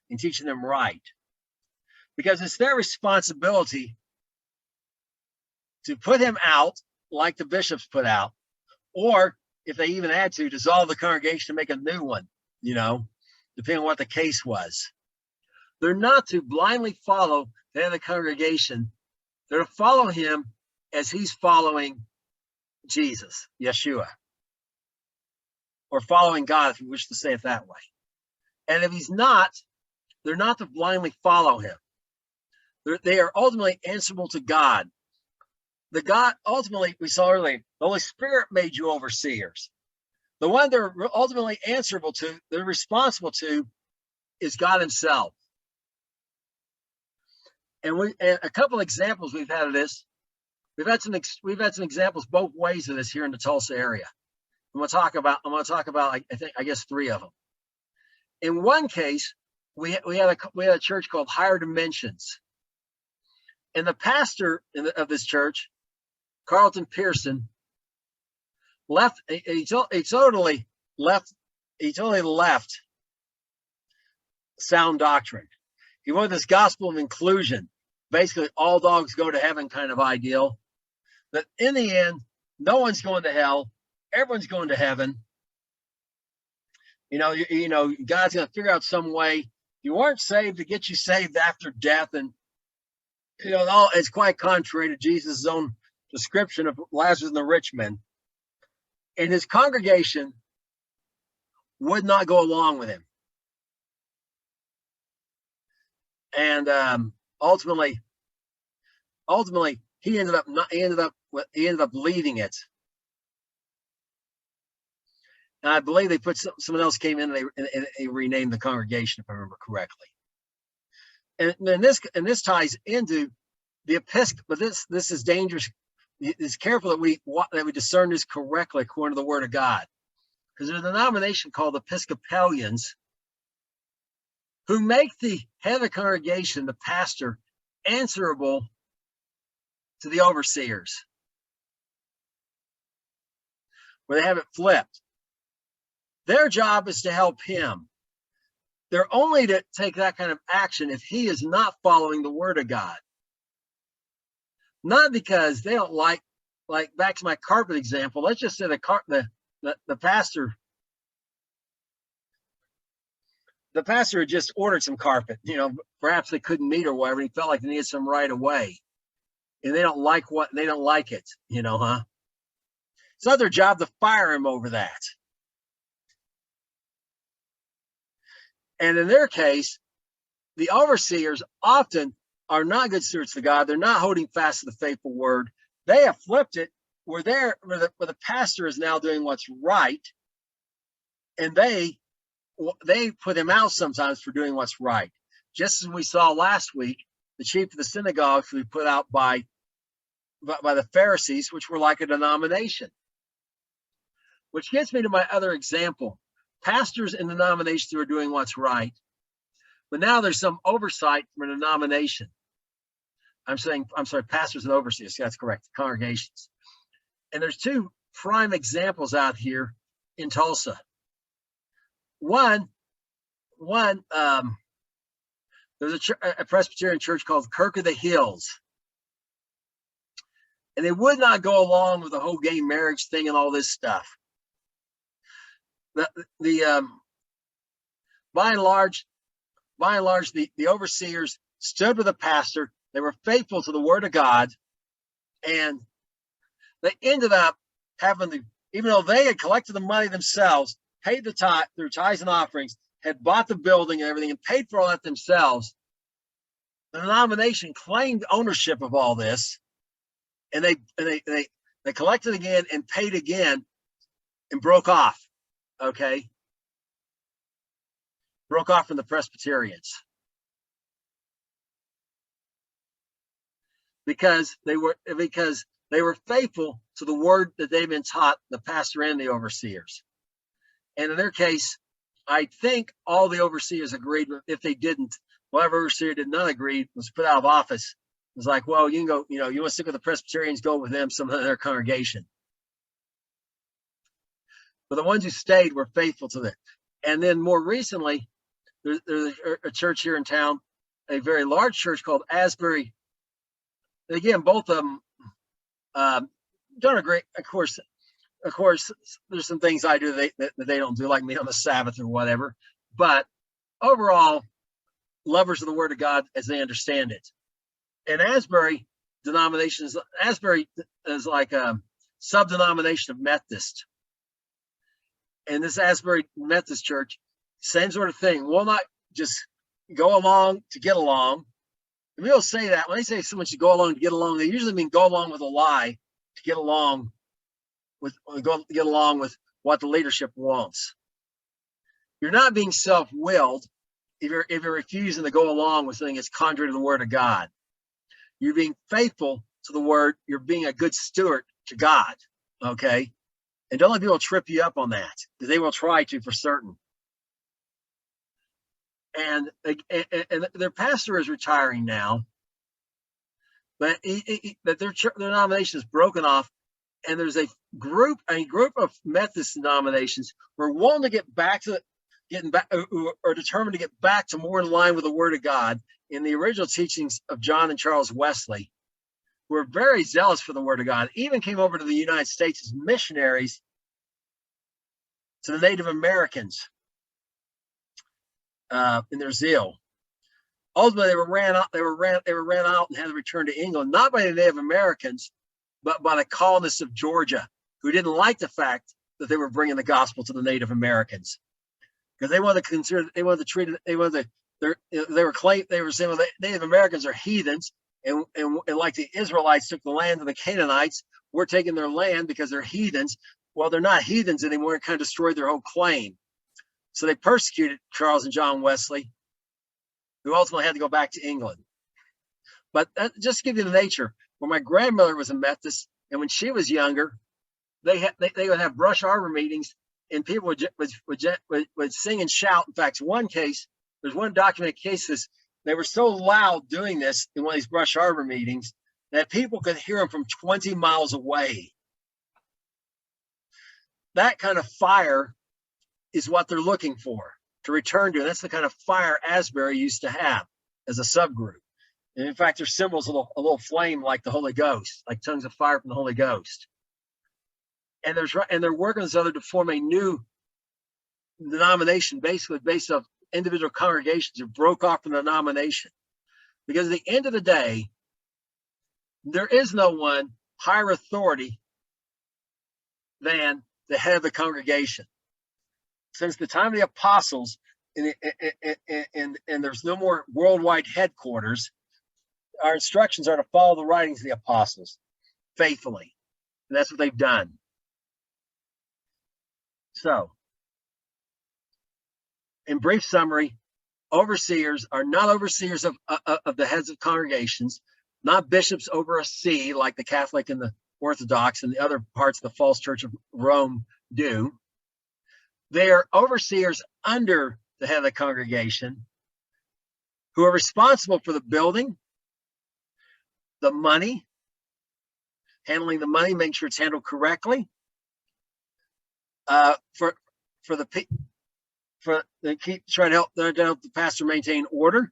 and teaching them right. Because it's their responsibility to put him out like the bishops put out, or if they even had to, dissolve the congregation and make a new one, depending on what the case was. They're not to blindly follow the head of the congregation. They're to follow him as he's following Jesus, Yeshua, or following God, if you wish to say it that way. And if he's not, they're not to blindly follow him. They are ultimately answerable to God. Ultimately, we saw earlier, the Holy Spirit made you overseers. The one they're ultimately answerable to, they're responsible to, is God himself. And a couple of examples we've had of this. We've had some examples both ways of this here in the Tulsa area. I'm going to talk about I guess 3 of them. In one case, we had a church called Higher Dimensions, and the pastor of this church, Carlton Pearson, left. He totally left sound doctrine. He wanted this gospel of inclusion, basically all dogs go to heaven kind of ideal. But in the end, no one's going to hell. Everyone's going to heaven. God's going to figure out some way. You weren't saved to get you saved after death, and it's quite contrary to Jesus' own description of Lazarus and the rich man. And his congregation would not go along with him. And ultimately, he ended up leading it. And I believe they put someone else came in and they renamed the congregation, if I remember correctly. And this ties into the Episcopal. But this is dangerous. It's careful that we discern this correctly according to the Word of God, because there's a denomination called Episcopalians who make the head of the congregation, the pastor, answerable to the overseers, where they have it flipped. Their job is to help him. They're only to take that kind of action if he is not following the Word of God. Not because they don't like back to my carpet example. Let's just say the pastor had just ordered some carpet. Perhaps they couldn't meet or whatever. And he felt like they needed some right away, and they don't like it. It's not their job to fire him over that. And in their case, the overseers often are not good stewards to God. They're not holding fast to the faithful word. They have flipped it where the pastor is now doing what's right, and they put him out sometimes for doing what's right. Just as we saw last week, the chief of the synagogue was put out by the Pharisees, which were like a denomination. Which gets me to my other example. Pastors in denominations who are doing what's right, but now there's some oversight from a denomination. I'm sorry, pastors and overseers. That's correct, congregations. And there's 2 prime examples out here in Tulsa. One, there's a Presbyterian church called Kirk of the Hills, and they would not go along with the whole gay marriage thing and all this stuff. By and large, the overseers stood with the pastor. They were faithful to the Word of God, and they ended up having to, even though they had collected the money themselves, paid the tithe through tithes and offerings, had bought the building and everything, and paid for all that themselves. The denomination claimed ownership of all this, and they collected again and paid again, and broke off. Okay, broke off from the Presbyterians because they were faithful to the word that they've been taught, the pastor and the overseers. And in their case, I think all the overseers agreed. If they didn't, whatever overseer did not agree was put out of office. It was like, well, you can go, you want to stick with the Presbyterians, go with them, some of their congregation. But the ones who stayed were faithful to it. And then more recently, there's a church here in town, a very large church called Asbury. And again, both of them don't agree. Of course, there's some things I do that they don't do, like me on the Sabbath or whatever. But overall, lovers of the Word of God as they understand it. And Asbury is like a sub-denomination of Methodist. And this Asbury Methodist Church, same sort of thing. Will not just go along to get along. And people say that when they say someone should go along to get along, they usually mean go along with a lie to get along with what the leadership wants. You're not being self-willed if you're refusing to go along with something that's contrary to the Word of God. You're being faithful to the Word. You're being a good steward to God. Okay. And don't let people trip you up on that, because they will try to for certain. And their pastor is retiring now, but their denomination is broken off, and there's a group of Methodist denominations who are willing to get back to or determined to get back to more in line with the Word of God in the original teachings of John and Charles Wesley, who were very zealous for the Word of God, even came over to the United States as missionaries to the Native Americans in their zeal. Ultimately, they were ran out and had to return to England, not by the Native Americans, but by the colonists of Georgia, who didn't like the fact that they were bringing the gospel to the Native Americans, because they were saying the Native Americans are heathens, and like the Israelites took the land of the Canaanites, we're taking their land because they're heathens. Well, they're not heathens anymore. It kind of destroyed their whole claim. So they persecuted Charles and John Wesley, who ultimately had to go back to England. But just to give you the nature, when my grandmother was a Methodist, and when she was younger, they would have brush arbor meetings, and people would sing and shout. In fact, there's one documented case. They were so loud doing this in one of these brush arbor meetings that people could hear them from 20 miles away. That kind of fire is what they're looking for to return to. And that's the kind of fire Asbury used to have as a subgroup. And in fact, their symbol's a little flame like the Holy Ghost, like tongues of fire from the Holy Ghost. And they're working with each other to form a new denomination, basically based off individual congregations who broke off from the denomination. Because at the end of the day, there is no one higher authority than the head of the congregation. Since the time of the apostles, and there's no more worldwide headquarters, our instructions are to follow the writings of the apostles faithfully. And that's what they've done. So, in brief summary, overseers are not overseers of the heads of congregations, not bishops over a see like the Catholic and the Orthodox and the other parts of the false church of Rome do. They are overseers under the head of the congregation who are responsible for the building, the money, handling the money, making sure it's handled correctly, trying to help the pastor maintain order,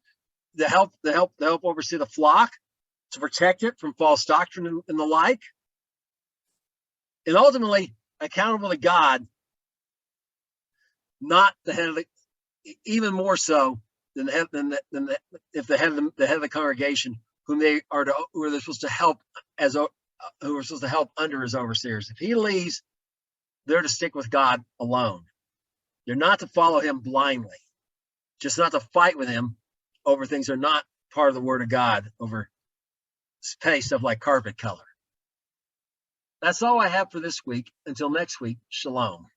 to help oversee the flock, to protect it from false doctrine and the like, and ultimately accountable to God, not the head of the, even more so than the head of the congregation, who are supposed to help who are supposed to help under his overseers. If he leaves, they're to stick with God alone. They're not to follow him blindly, just not to fight with him over things that are not part of the Word of God, over petty stuff like carpet color. That's all I have for this week. Until next week, shalom.